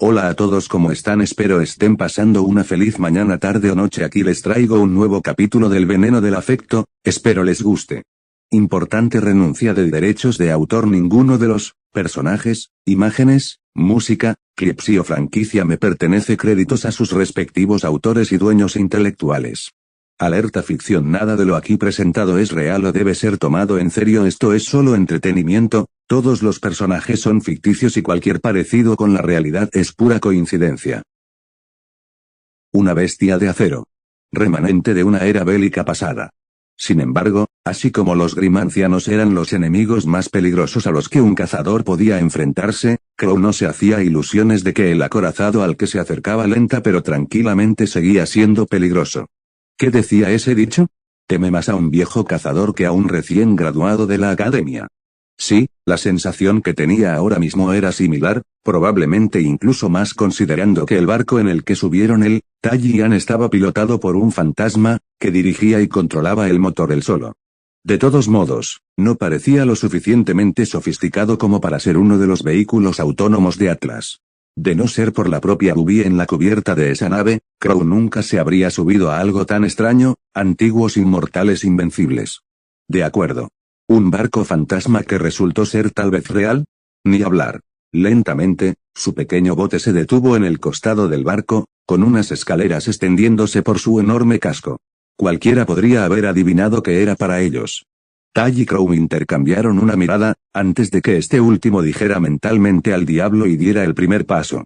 Hola a todos, ¿cómo están? Espero estén pasando una feliz mañana, tarde o noche. Aquí les traigo un nuevo capítulo del Veneno del Afecto, espero les guste. Importante: renuncia de derechos de autor. Ninguno de los personajes, imágenes, música, clips o franquicia me pertenece. Créditos a sus respectivos autores y dueños intelectuales. Alerta: ficción. Nada de lo aquí presentado es real o debe ser tomado en serio. Esto es solo entretenimiento, todos los personajes son ficticios y cualquier parecido con la realidad es pura coincidencia. Una bestia de acero. Remanente de una era bélica pasada. Sin embargo, así como los Grimm ancianos eran los enemigos más peligrosos a los que un cazador podía enfrentarse, Crow no se hacía ilusiones de que el acorazado al que se acercaba lenta pero tranquilamente seguía siendo peligroso. ¿Qué decía ese dicho? Teme más a un viejo cazador que a un recién graduado de la academia. Sí, la sensación que tenía ahora mismo era similar, probablemente incluso más, considerando que el barco en el que subieron él, Tall y Ann estaba pilotado por un fantasma, que dirigía y controlaba el motor él solo. De todos modos, no parecía lo suficientemente sofisticado como para ser uno de los vehículos autónomos de Atlas. De no ser por la propia Ruby en la cubierta de esa nave, Crow nunca se habría subido a algo tan extraño. Antiguos inmortales invencibles. De acuerdo. ¿Un barco fantasma que resultó ser tal vez real? Ni hablar. Lentamente, su pequeño bote se detuvo en el costado del barco, con unas escaleras extendiéndose por su enorme casco. Cualquiera podría haber adivinado que era para ellos. Tall y Crow intercambiaron una mirada, antes de que este último dijera mentalmente al diablo y diera el primer paso.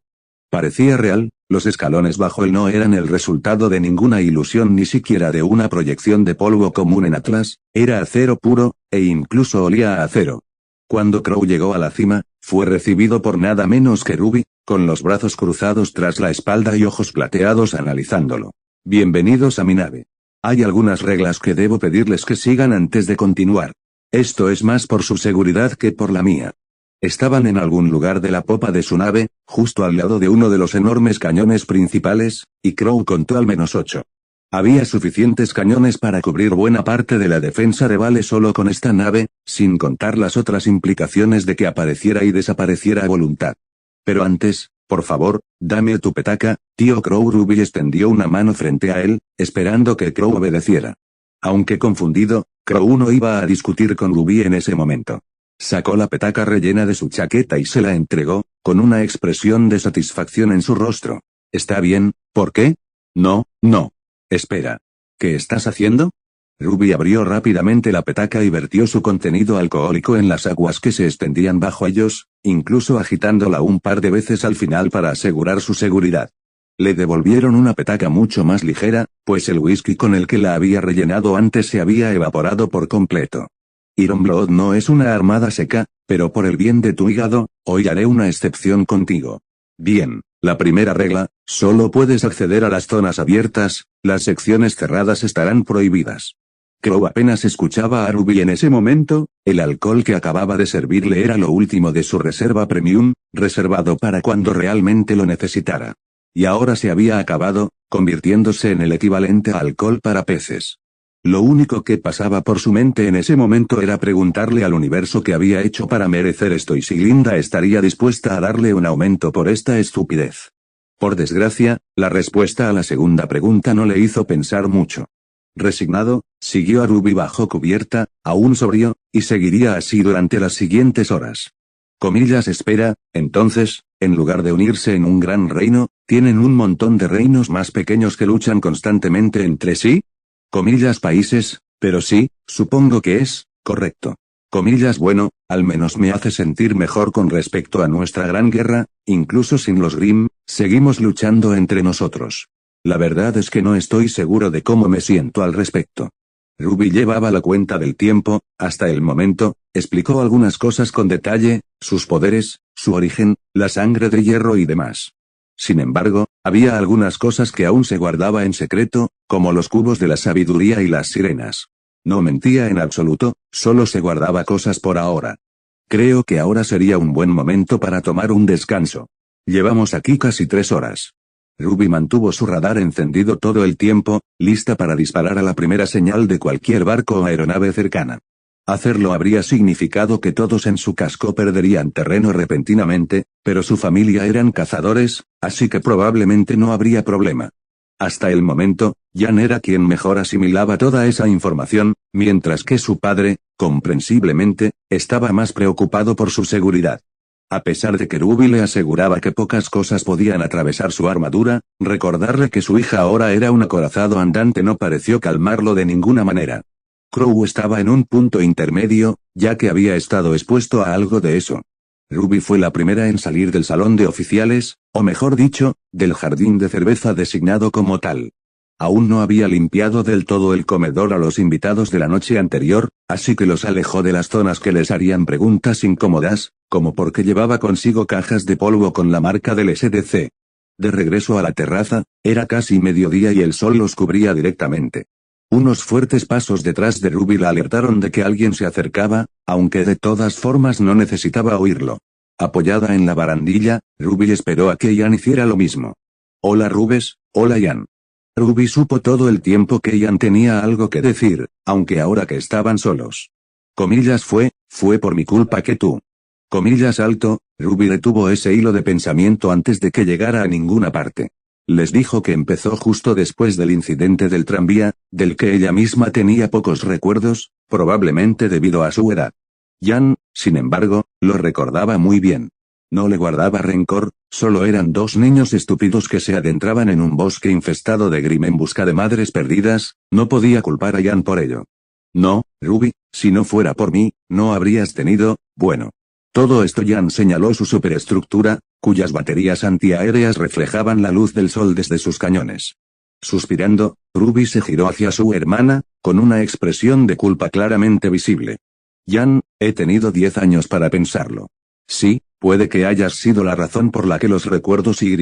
Parecía real, los escalones bajo él no eran el resultado de ninguna ilusión, ni siquiera de una proyección de polvo común en Atlas, era acero puro, e incluso olía a acero. Cuando Crow llegó a la cima, fue recibido por nada menos que Ruby, con los brazos cruzados tras la espalda y ojos plateados analizándolo. Bienvenidos a mi nave. Hay algunas reglas que debo pedirles que sigan antes de continuar. Esto es más por su seguridad que por la mía. Estaban en algún lugar de la popa de su nave, justo al lado de uno de los enormes cañones principales, y Crow contó al menos 8. Había suficientes cañones para cubrir buena parte de la defensa de Vale solo con esta nave, sin contar las otras implicaciones de que apareciera y desapareciera a voluntad. Pero antes, por favor, dame tu petaca, tío Crow. Ruby extendió una mano frente a él, esperando que Crow obedeciera. Aunque confundido, Crow no iba a discutir con Ruby en ese momento. Sacó la petaca rellena de su chaqueta y se la entregó, con una expresión de satisfacción en su rostro. ¿Está bien? ¿Por qué? No. Espera. ¿Qué estás haciendo? Ruby abrió rápidamente la petaca y vertió su contenido alcohólico en las aguas que se extendían bajo ellos, incluso agitándola un par de veces al final para asegurar su seguridad. Le devolvieron una petaca mucho más ligera, pues el whisky con el que la había rellenado antes se había evaporado por completo. Ironblood no es una armada seca, pero por el bien de tu hígado, hoy haré una excepción contigo. Bien, la primera regla: solo puedes acceder a las zonas abiertas, las secciones cerradas estarán prohibidas. Crow apenas escuchaba a Ruby en ese momento, el alcohol que acababa de servirle era lo último de su reserva premium, reservado para cuando realmente lo necesitara. Y ahora se había acabado, convirtiéndose en el equivalente a alcohol para peces. Lo único que pasaba por su mente en ese momento era preguntarle al universo qué había hecho para merecer esto y si Linda estaría dispuesta a darle un aumento por esta estupidez. Por desgracia, la respuesta a la segunda pregunta no le hizo pensar mucho. Resignado, siguió a Ruby bajo cubierta, aún sobrio, y seguiría así durante las siguientes horas. Espera, entonces, en lugar de unirse en un gran reino, ¿tienen un montón de reinos más pequeños que luchan constantemente entre sí? Países, pero sí, supongo que es correcto. Bueno, al menos me hace sentir mejor con respecto a nuestra gran guerra, incluso sin los Grimm, seguimos luchando entre nosotros. La verdad es que no estoy seguro de cómo me siento al respecto. Ruby llevaba la cuenta del tiempo, hasta el momento, explicó algunas cosas con detalle, sus poderes, su origen, la sangre de hierro y demás. Sin embargo, había algunas cosas que aún se guardaba en secreto, como los cubos de la sabiduría y las sirenas. No mentía en absoluto, solo se guardaba cosas por ahora. Creo que ahora sería un buen momento para tomar un descanso. Llevamos aquí casi 3 horas. Ruby mantuvo su radar encendido todo el tiempo, lista para disparar a la primera señal de cualquier barco o aeronave cercana. Hacerlo habría significado que todos en su casco perderían terreno repentinamente, pero su familia eran cazadores, así que probablemente no habría problema. Hasta el momento, Jan era quien mejor asimilaba toda esa información, mientras que su padre, comprensiblemente, estaba más preocupado por su seguridad. A pesar de que Ruby le aseguraba que pocas cosas podían atravesar su armadura, recordarle que su hija ahora era un acorazado andante no pareció calmarlo de ninguna manera. Crow estaba en un punto intermedio, ya que había estado expuesto a algo de eso. Ruby fue la primera en salir del salón de oficiales, o mejor dicho, del jardín de cerveza designado como tal. Aún no había limpiado del todo el comedor a los invitados de la noche anterior, así que los alejó de las zonas que les harían preguntas incómodas, como por qué llevaba consigo cajas de polvo con la marca del SDC. De regreso a la terraza, era casi mediodía y el sol los cubría directamente. Unos fuertes pasos detrás de Ruby la alertaron de que alguien se acercaba, aunque de todas formas no necesitaba oírlo. Apoyada en la barandilla, Ruby esperó a que Jan hiciera lo mismo. Hola Rubes, hola Jan. Ruby supo todo el tiempo que Jan tenía algo que decir, aunque ahora que estaban solos. Comillas fue por mi culpa que tú. Comillas alto, Ruby detuvo ese hilo de pensamiento antes de que llegara a ninguna parte. Les dijo que empezó justo después del incidente del tranvía, del que ella misma tenía pocos recuerdos, probablemente debido a su edad. Jan, sin embargo, lo recordaba muy bien. No le guardaba rencor, solo eran dos niños estúpidos que se adentraban en un bosque infestado de Grimm en busca de madres perdidas, no podía culpar a Jan por ello. No, Ruby, si no fuera por mí, no habrías tenido, bueno. Todo esto Jan señaló su superestructura, cuyas baterías antiaéreas reflejaban la luz del sol desde sus cañones. Suspirando, Ruby se giró hacia su hermana, con una expresión de culpa claramente visible. Jan, he tenido 10 años para pensarlo. Sí, puede que hayas sido la razón por la que los recuerdos y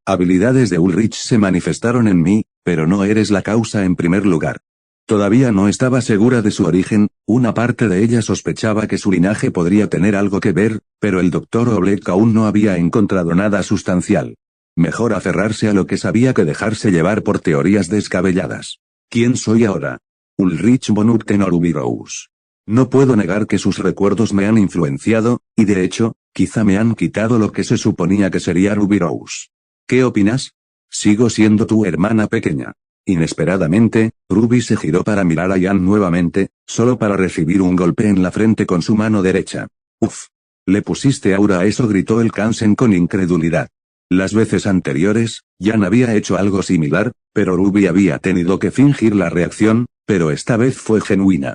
habilidades de Ulrich se manifestaron en mí, pero no eres la causa en primer lugar. Todavía no estaba segura de su origen, una parte de ella sospechaba que su linaje podría tener algo que ver, pero el Dr. Oblek aún no había encontrado nada sustancial. Mejor aferrarse a lo que sabía que dejarse llevar por teorías descabelladas. ¿Quién soy ahora? Ulrich von Uchten Ruby Rose. No puedo negar que sus recuerdos me han influenciado, y de hecho, quizá me han quitado lo que se suponía que sería Ruby Rose. ¿Qué opinas? Sigo siendo tu hermana pequeña. Inesperadamente, Ruby se giró para mirar a Jan nuevamente, solo para recibir un golpe en la frente con su mano derecha. Uf. ¿Le pusiste aura a eso? Gritó el Kansen con incredulidad. Las veces anteriores, Jan había hecho algo similar, pero Ruby había tenido que fingir la reacción, pero esta vez fue genuina.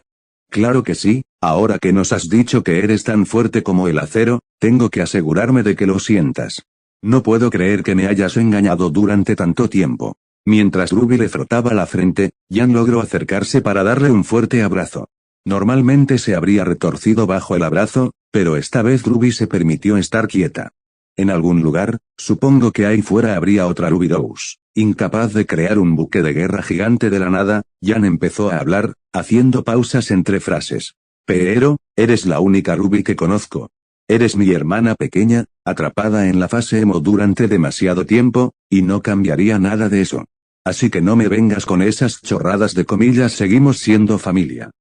Claro que sí, ahora que nos has dicho que eres tan fuerte como el acero, tengo que asegurarme de que lo sientas. No puedo creer que me hayas engañado durante tanto tiempo. Mientras Ruby le frotaba la frente, Jan logró acercarse para darle un fuerte abrazo. Normalmente se habría retorcido bajo el abrazo, pero esta vez Ruby se permitió estar quieta. En algún lugar, supongo que ahí fuera habría otra Ruby Rose. Incapaz de crear un buque de guerra gigante de la nada, Jan empezó a hablar, haciendo pausas entre frases. Pero, eres la única Ruby que conozco. Eres mi hermana pequeña, atrapada en la fase emo durante demasiado tiempo, y no cambiaría nada de eso. Así que no me vengas con esas chorradas de comillas, seguimos siendo familia.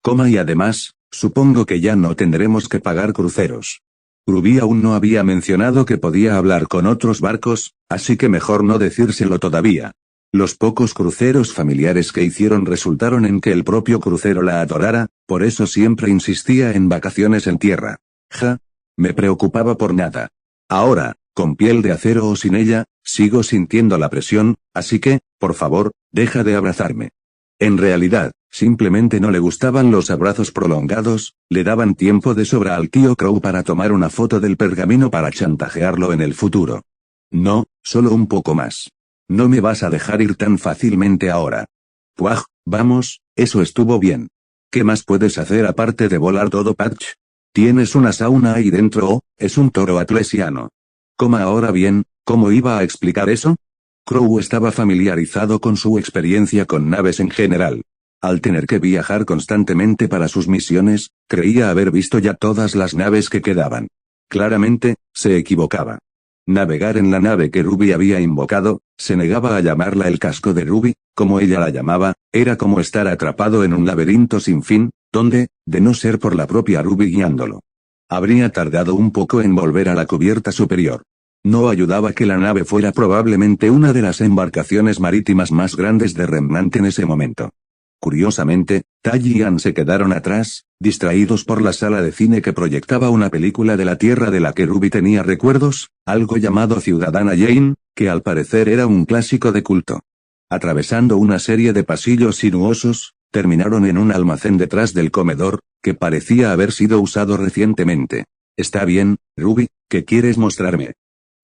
Y además, supongo que ya no tendremos que pagar cruceros. Ruby aún no había mencionado que podía hablar con otros barcos, así que mejor no decírselo todavía. Los pocos cruceros familiares que hicieron resultaron en que el propio crucero la adorara, por eso siempre insistía en vacaciones en tierra. Me preocupaba por nada. Ahora, con piel de acero o sin ella, sigo sintiendo la presión, así que, por favor, deja de abrazarme. En realidad, simplemente no le gustaban los abrazos prolongados, le daban tiempo de sobra al tío Crow para tomar una foto del pergamino para chantajearlo en el futuro. No, solo un poco más. No me vas a dejar ir tan fácilmente ahora. Puaj, vamos, eso estuvo bien. ¿Qué más puedes hacer aparte de volar todo, Patch? ¿Tienes una sauna ahí dentro o es un toro atlesiano? Ahora bien, ¿cómo iba a explicar eso? Crow estaba familiarizado con su experiencia con naves en general. Al tener que viajar constantemente para sus misiones, creía haber visto ya todas las naves que quedaban. Claramente, se equivocaba. Navegar en la nave que Ruby había invocado, se negaba a llamarla el casco de Ruby, como ella la llamaba, era como estar atrapado en un laberinto sin fin, ¿Dónde? De no ser por la propia Ruby guiándolo. Habría tardado un poco en volver a la cubierta superior. No ayudaba que la nave fuera probablemente una de las embarcaciones marítimas más grandes de Remnant en ese momento. Curiosamente, Tally y Ann se quedaron atrás, distraídos por la sala de cine que proyectaba una película de la Tierra de la que Ruby tenía recuerdos, algo llamado Ciudadana Jane, que al parecer era un clásico de culto. Atravesando una serie de pasillos sinuosos, terminaron en un almacén detrás del comedor, que parecía haber sido usado recientemente. Está bien, Ruby, ¿qué quieres mostrarme?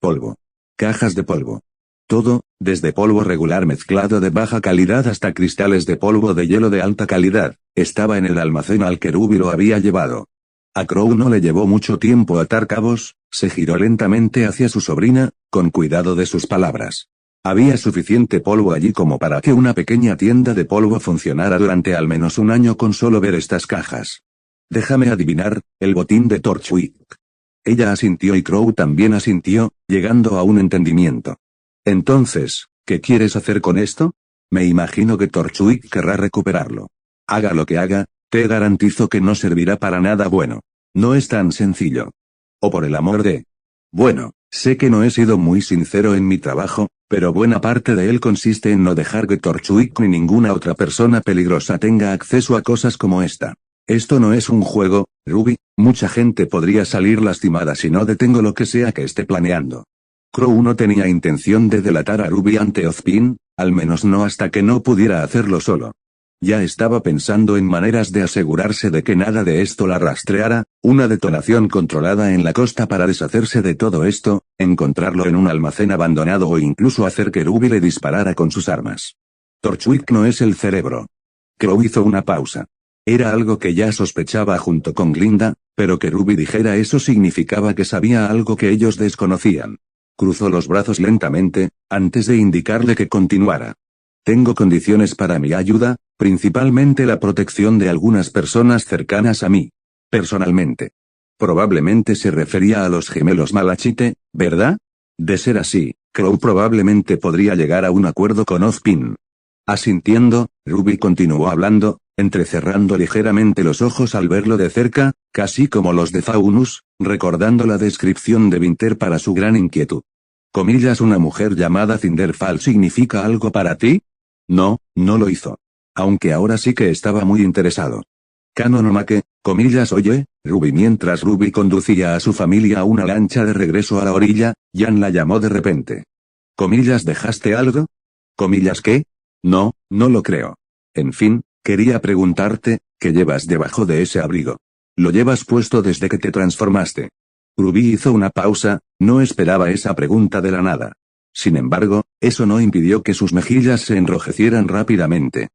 Polvo. Cajas de polvo. Todo, desde polvo regular mezclado de baja calidad hasta cristales de polvo de hielo de alta calidad, estaba en el almacén al que Ruby lo había llevado. A Crow no le llevó mucho tiempo atar cabos, se giró lentamente hacia su sobrina, con cuidado de sus palabras. Había suficiente polvo allí como para que una pequeña tienda de polvo funcionara durante al menos un año con solo ver estas cajas. Déjame adivinar, el botín de Torchwick. Ella asintió y Crow también asintió, llegando a un entendimiento. Entonces, ¿qué quieres hacer con esto? Me imagino que Torchwick querrá recuperarlo. Haga lo que haga, te garantizo que no servirá para nada bueno. No es tan sencillo. O por el amor de... Bueno, sé que no he sido muy sincero en mi trabajo, pero buena parte de él consiste en no dejar que Torchwick ni ninguna otra persona peligrosa tenga acceso a cosas como esta. Esto no es un juego, Ruby, mucha gente podría salir lastimada si no detengo lo que sea que esté planeando. Crow no tenía intención de delatar a Ruby ante Ozpin, al menos no hasta que no pudiera hacerlo solo. Ya estaba pensando en maneras de asegurarse de que nada de esto la rastreara, una detonación controlada en la costa para deshacerse de todo esto, encontrarlo en un almacén abandonado o incluso hacer que Ruby le disparara con sus armas. Torchwick no es el cerebro. Crow hizo una pausa. Era algo que ya sospechaba junto con Glinda, pero que Ruby dijera eso significaba que sabía algo que ellos desconocían. Cruzó los brazos lentamente, antes de indicarle que continuara. Tengo condiciones para mi ayuda, principalmente la protección de algunas personas cercanas a mí. Personalmente. Probablemente se refería a los gemelos Malachite, ¿verdad? De ser así, Crow probablemente podría llegar a un acuerdo con Ozpin. Asintiendo, Ruby continuó hablando, entrecerrando ligeramente los ojos al verlo de cerca, casi como los de Faunus, recordando la descripción de Winter para su gran inquietud. Comillas, ¿una mujer llamada Cinderfall significa algo para ti? No, no lo hizo. Aunque ahora sí que estaba muy interesado. Kanonomake, comillas, oye, Ruby. Mientras Ruby conducía a su familia a una lancha de regreso a la orilla, Jan la llamó de repente. Comillas, ¿dejaste algo? Comillas, ¿qué? No, no lo creo. En fin, quería preguntarte, ¿qué llevas debajo de ese abrigo? ¿Lo llevas puesto desde que te transformaste? Ruby hizo una pausa, no esperaba esa pregunta de la nada. Sin embargo, eso no impidió que sus mejillas se enrojecieran rápidamente.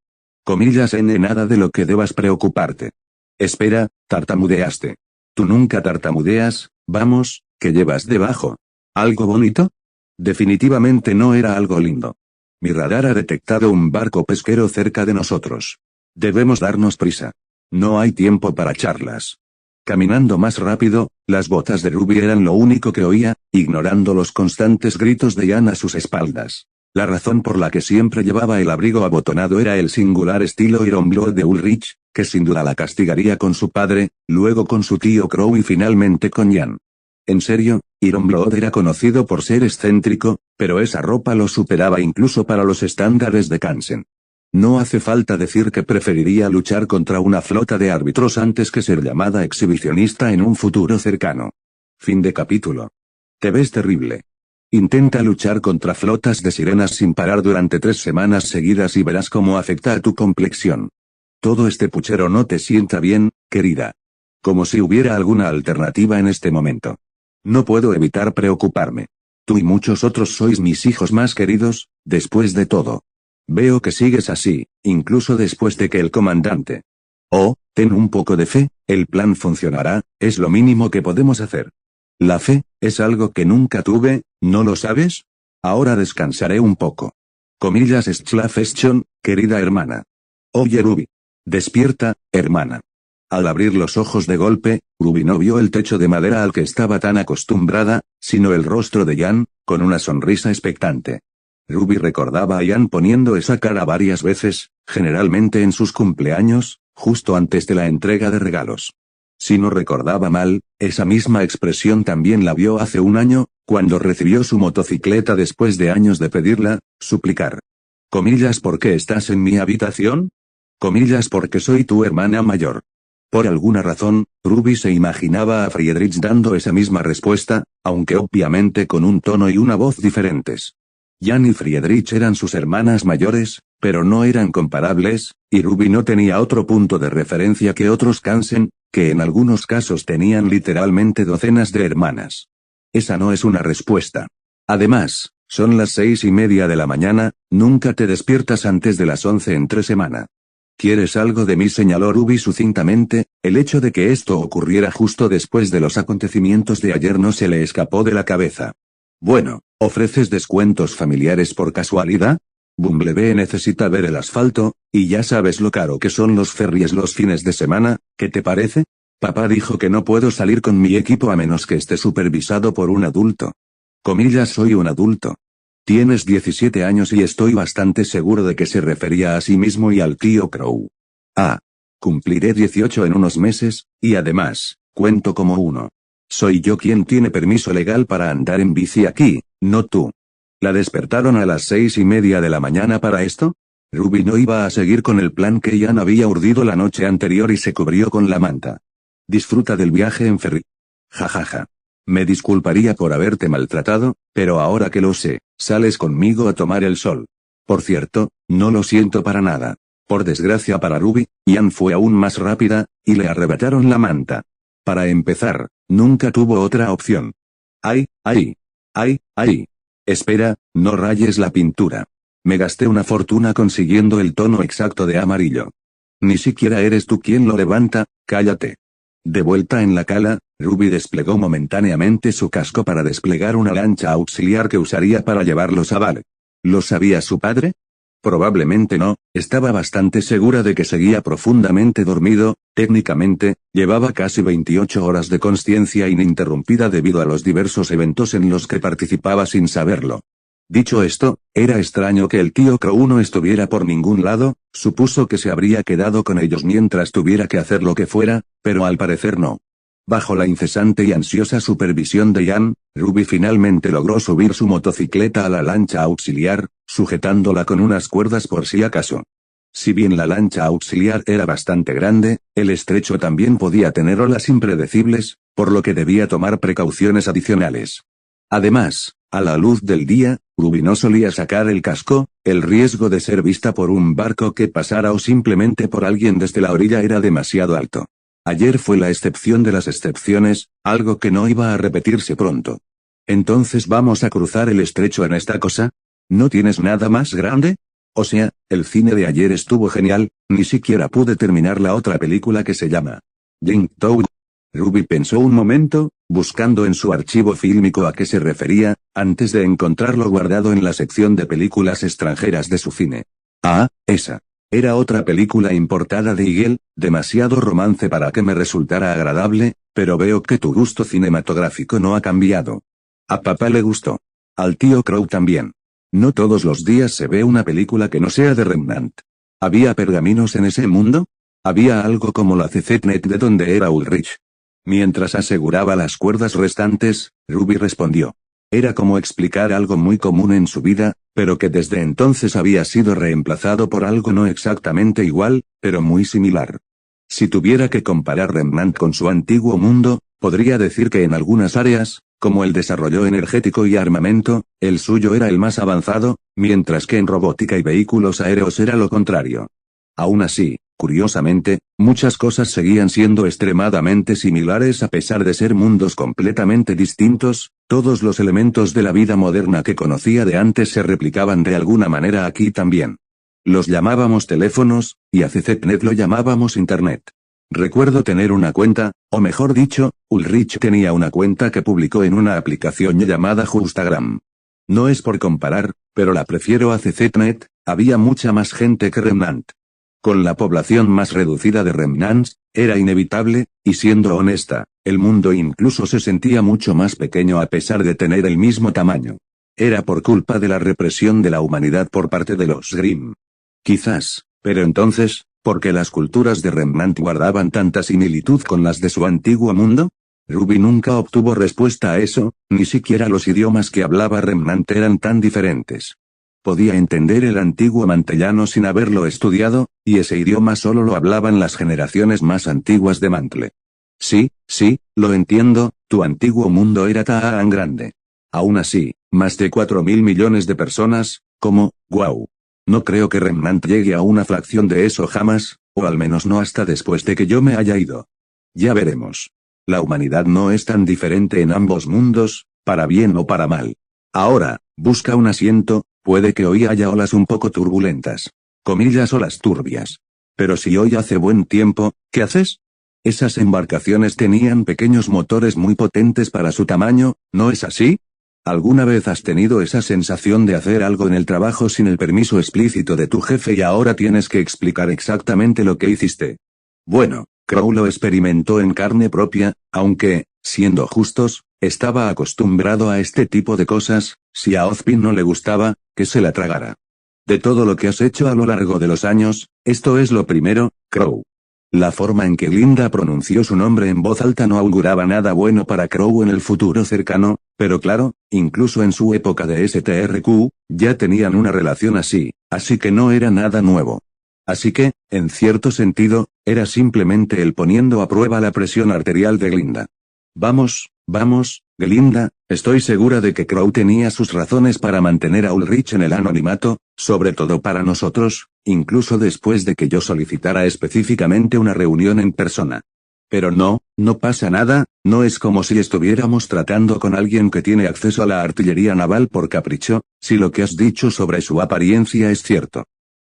Comillas, nada de lo que debas preocuparte. Espera, tartamudeaste. Tú nunca tartamudeas, vamos, ¿qué llevas debajo? ¿Algo bonito? Definitivamente no era algo lindo. Mi radar ha detectado un barco pesquero cerca de nosotros. Debemos darnos prisa. No hay tiempo para charlas. Caminando más rápido, las botas de Ruby eran lo único que oía, ignorando los constantes gritos de Jan a sus espaldas. La razón por la que siempre llevaba el abrigo abotonado era el singular estilo Ironblood de Ulrich, que sin duda la castigaría con su padre, luego con su tío Crow y finalmente con Jan. En serio, Ironblood era conocido por ser excéntrico, pero esa ropa lo superaba incluso para los estándares de Kansen. No hace falta decir que preferiría luchar contra una flota de árbitros antes que ser llamada exhibicionista en un futuro cercano. Fin de capítulo. Te ves terrible. Intenta luchar contra flotas de sirenas sin parar durante 3 semanas seguidas y verás cómo afecta a tu complexión. Todo este puchero no te sienta bien, querida. Como si hubiera alguna alternativa en este momento. No puedo evitar preocuparme. Tú y muchos otros sois mis hijos más queridos, después de todo. Veo que sigues así, incluso después de que el comandante... Oh, ten un poco de fe, el plan funcionará, es lo mínimo que podemos hacer. La fe, es algo que nunca tuve, ¿no lo sabes? Ahora descansaré un poco. Comillas, Schlafestion, querida hermana. Oye Ruby. Despierta, hermana. Al abrir los ojos de golpe, Ruby no vio el techo de madera al que estaba tan acostumbrada, sino el rostro de Jan, con una sonrisa expectante. Ruby recordaba a Jan poniendo esa cara varias veces, generalmente en sus cumpleaños, justo antes de la entrega de regalos. Si no recordaba mal, esa misma expresión también la vio hace un año, cuando recibió su motocicleta después de años de pedirla, suplicar. Comillas, ¿por qué estás en mi habitación? Comillas, porque soy tu hermana mayor. Por alguna razón, Ruby se imaginaba a Friedrich dando esa misma respuesta, aunque obviamente con un tono y una voz diferentes. Jan y Friedrich eran sus hermanas mayores, pero no eran comparables, y Ruby no tenía otro punto de referencia que otros Kansen, que en algunos casos tenían literalmente docenas de hermanas. Esa no es una respuesta. Además, son las 6:30 de la mañana, nunca te despiertas antes de las 11 entre semana. ¿Quieres algo de mí?, señaló Ruby sucintamente. El hecho de que esto ocurriera justo después de los acontecimientos de ayer no se le escapó de la cabeza. Bueno, ¿ofreces descuentos familiares por casualidad? Bumblebee necesita ver el asfalto, y ya sabes lo caro que son los ferries los fines de semana, ¿qué te parece? Papá dijo que no puedo salir con mi equipo a menos que esté supervisado por un adulto. Comillas, soy un adulto. Tienes 17 años y estoy bastante seguro de que se refería a sí mismo y al tío Crow. Ah. Cumpliré 18 en unos meses, y además, cuento como uno. Soy yo quien tiene permiso legal para andar en bici aquí, no tú. ¿La despertaron a las 6:30 de la mañana para esto? Ruby no iba a seguir con el plan que Jan había urdido la noche anterior y se cubrió con la manta. Disfruta del viaje en ferry. Jajaja. Me disculparía por haberte maltratado, pero ahora que lo sé, sales conmigo a tomar el sol. Por cierto, no lo siento para nada. Por desgracia para Ruby, Jan fue aún más rápida, y le arrebataron la manta. Para empezar, nunca tuvo otra opción. ¡Ay, ay! ¡Ay, ay! Espera, no rayes la pintura. Me gasté una fortuna consiguiendo el tono exacto de amarillo. Ni siquiera eres tú quien lo levanta, cállate. De vuelta en la cala, Ruby desplegó momentáneamente su casco para desplegar una lancha auxiliar que usaría para llevarlos a Vale. ¿Lo sabía su padre? Probablemente no, estaba bastante segura de que seguía profundamente dormido. Técnicamente, llevaba casi 28 horas de consciencia ininterrumpida debido a los diversos eventos en los que participaba sin saberlo. Dicho esto, era extraño que el tío Crow no estuviera por ningún lado, supuso que se habría quedado con ellos mientras tuviera que hacer lo que fuera, pero al parecer no. Bajo la incesante y ansiosa supervisión de Jan, Ruby finalmente logró subir su motocicleta a la lancha auxiliar, sujetándola con unas cuerdas por si acaso. Si bien la lancha auxiliar era bastante grande, el estrecho también podía tener olas impredecibles, por lo que debía tomar precauciones adicionales. Además, a la luz del día, Ruby no solía sacar el casco, el riesgo de ser vista por un barco que pasara o simplemente por alguien desde la orilla era demasiado alto. Ayer fue la excepción de las excepciones, algo que no iba a repetirse pronto. ¿Entonces vamos a cruzar el estrecho en esta cosa? ¿No tienes nada más grande? O sea, el cine de ayer estuvo genial, ni siquiera pude terminar la otra película que se llama Jing Toad. Ruby pensó un momento, buscando en su archivo fílmico a qué se refería, antes de encontrarlo guardado en la sección de películas extranjeras de su cine. Ah, esa. Era otra película importada de Eagle, demasiado romance para que me resultara agradable, pero veo que tu gusto cinematográfico no ha cambiado. A papá le gustó. Al tío Crow también. No todos los días se ve una película que no sea de Remnant. ¿Había pergaminos en ese mundo? Había algo como la CZ-Net de donde era Ulrich. Mientras aseguraba las cuerdas restantes, Ruby respondió. Era como explicar algo muy común en su vida, pero que desde entonces había sido reemplazado por algo no exactamente igual, pero muy similar. Si tuviera que comparar Remnant con su antiguo mundo, podría decir que en algunas áreas, como el desarrollo energético y armamento, el suyo era el más avanzado, mientras que en robótica y vehículos aéreos era lo contrario. Aún así, curiosamente, muchas cosas seguían siendo extremadamente similares a pesar de ser mundos completamente distintos. Todos los elementos de la vida moderna que conocía de antes se replicaban de alguna manera aquí también. Los llamábamos teléfonos, y a CZNet lo llamábamos Internet. Recuerdo tener una cuenta, o mejor dicho, Ulrich tenía una cuenta que publicó en una aplicación llamada Justagram. No es por comparar, pero la prefiero a CZNet, había mucha más gente que Remnant. Con la población más reducida de Remnants, era inevitable, y siendo honesta, el mundo incluso se sentía mucho más pequeño a pesar de tener el mismo tamaño. Era por culpa de la represión de la humanidad por parte de los Grimm. Quizás, pero entonces, ¿Por qué las culturas de Remnant guardaban tanta similitud con las de su antiguo mundo? Ruby nunca obtuvo respuesta a eso, ni siquiera los idiomas que hablaba Remnant eran tan diferentes. Podía entender el antiguo mantellano sin haberlo estudiado, y ese idioma solo lo hablaban las generaciones más antiguas de Mantle. Sí, lo entiendo, tu antiguo mundo era tan grande. Aún así, más de 4.000 millones de personas, wow. No creo que Remnant llegue a una fracción de eso jamás, o al menos no hasta después de que yo me haya ido. Ya veremos. La humanidad no es tan diferente en ambos mundos, para bien o para mal. Ahora, busca un asiento, puede que hoy haya olas un poco turbulentas. Comillas olas turbias. Pero si hoy hace buen tiempo, ¿qué haces? Esas embarcaciones tenían pequeños motores muy potentes para su tamaño, ¿no es así? ¿Alguna vez has tenido esa sensación de hacer algo en el trabajo sin el permiso explícito de tu jefe y ahora tienes que explicar exactamente lo que hiciste? Bueno, Crow lo experimentó en carne propia, aunque, siendo justos, estaba acostumbrado a este tipo de cosas. Si a Ozpin no le gustaba, que se la tragara. De todo lo que has hecho a lo largo de los años, esto es lo primero, Crow. La forma en que Glinda pronunció su nombre en voz alta no auguraba nada bueno para Crow en el futuro cercano, pero claro, incluso en su época de STRQ, ya tenían una relación así que no era nada nuevo. Así que, en cierto sentido, era simplemente él poniendo a prueba la presión arterial de Glinda. Vamos, Glinda, estoy segura de que Crow tenía sus razones para mantener a Ulrich en el anonimato, sobre todo para nosotros, incluso después de que yo solicitara específicamente una reunión en persona. Pero no pasa nada, no es como si estuviéramos tratando con alguien que tiene acceso a la artillería naval por capricho, si lo que has dicho sobre su apariencia es cierto.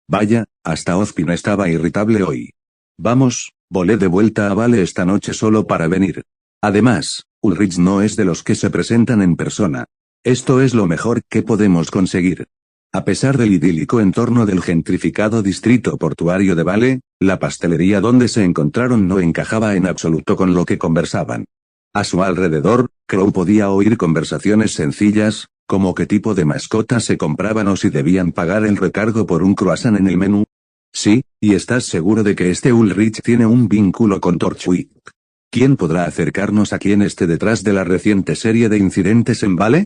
Vaya, hasta Ozpin estaba irritable hoy. Vamos, volé de vuelta a Vale esta noche solo para venir. Además, Ulrich no es de los que se presentan en persona. Esto es lo mejor que podemos conseguir. A pesar del idílico entorno del gentrificado distrito portuario de Vale, la pastelería donde se encontraron no encajaba en absoluto con lo que conversaban. A su alrededor, Crow podía oír conversaciones sencillas, como qué tipo de mascotas se compraban o si debían pagar el recargo por un croissant en el menú. Sí, ¿y estás seguro de que este Ulrich tiene un vínculo con Torchwick? ¿Quién podrá acercarnos a quien esté detrás de la reciente serie de incidentes en Vale?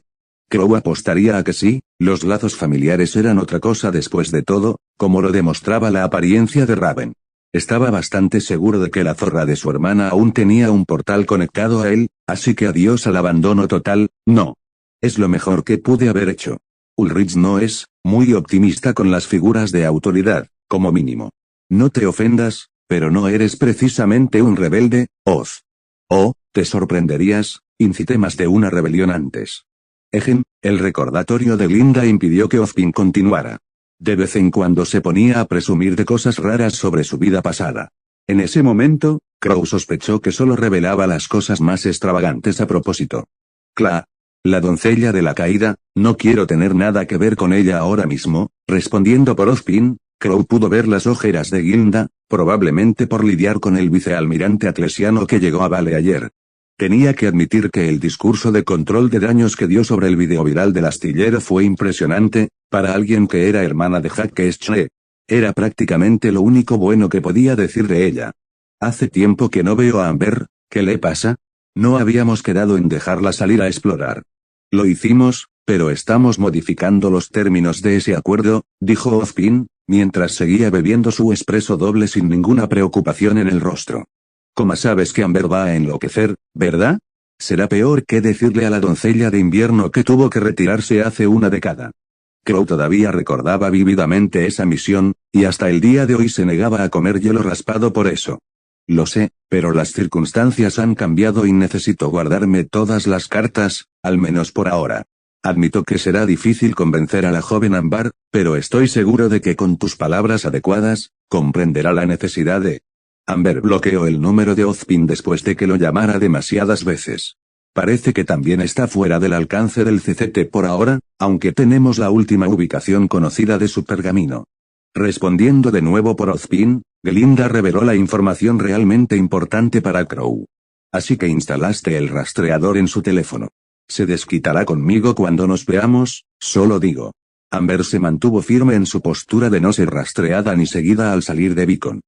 Crow apostaría a que sí, los lazos familiares eran otra cosa después de todo, como lo demostraba la apariencia de Raven. Estaba bastante seguro de que la zorra de su hermana aún tenía un portal conectado a él, así que adiós al abandono total, no. Es lo mejor que pude haber hecho. Ulrich no es muy optimista con las figuras de autoridad, como mínimo. No te ofendas, pero no eres precisamente un rebelde, Oz. Oh, te sorprenderías, incité más de una rebelión antes. El recordatorio de Glinda impidió que Ozpin continuara. De vez en cuando se ponía a presumir de cosas raras sobre su vida pasada. En ese momento, Crow sospechó que solo revelaba las cosas más extravagantes a propósito. La doncella de la caída, no quiero tener nada que ver con ella ahora mismo, respondiendo por Ozpin. Crow pudo ver las ojeras de Glinda, probablemente por lidiar con el vicealmirante atlesiano que llegó a Vale ayer. Tenía que admitir que el discurso de control de daños que dio sobre el video viral del astillero fue impresionante, para alguien que era hermana de Jake Schre. Era prácticamente lo único bueno que podía decir de ella. Hace tiempo que no veo a Amber, ¿qué le pasa? No habíamos quedado en dejarla salir a explorar. Lo hicimos, pero estamos modificando los términos de ese acuerdo, dijo Ozpin, mientras seguía bebiendo su espresso doble sin ninguna preocupación en el rostro. ¿Cómo sabes que Amber va a enloquecer, verdad? Será peor que decirle a la doncella de invierno que tuvo que retirarse hace una década. Crow todavía recordaba vívidamente esa misión, y hasta el día de hoy se negaba a comer hielo raspado por eso. Lo sé, pero las circunstancias han cambiado y necesito guardarme todas las cartas, al menos por ahora. Admito que será difícil convencer a la joven Amber, pero estoy seguro de que con tus palabras adecuadas, comprenderá la necesidad de... Amber bloqueó el número de Ozpin después de que lo llamara demasiadas veces. Parece que también está fuera del alcance del CCT por ahora, aunque tenemos la última ubicación conocida de su pergamino. Respondiendo de nuevo por Ozpin, Glinda reveló la información realmente importante para Crow. Así que instalaste el rastreador en su teléfono. Se desquitará conmigo cuando nos veamos, solo digo. Amber se mantuvo firme en su postura de no ser rastreada ni seguida al salir de Beacon.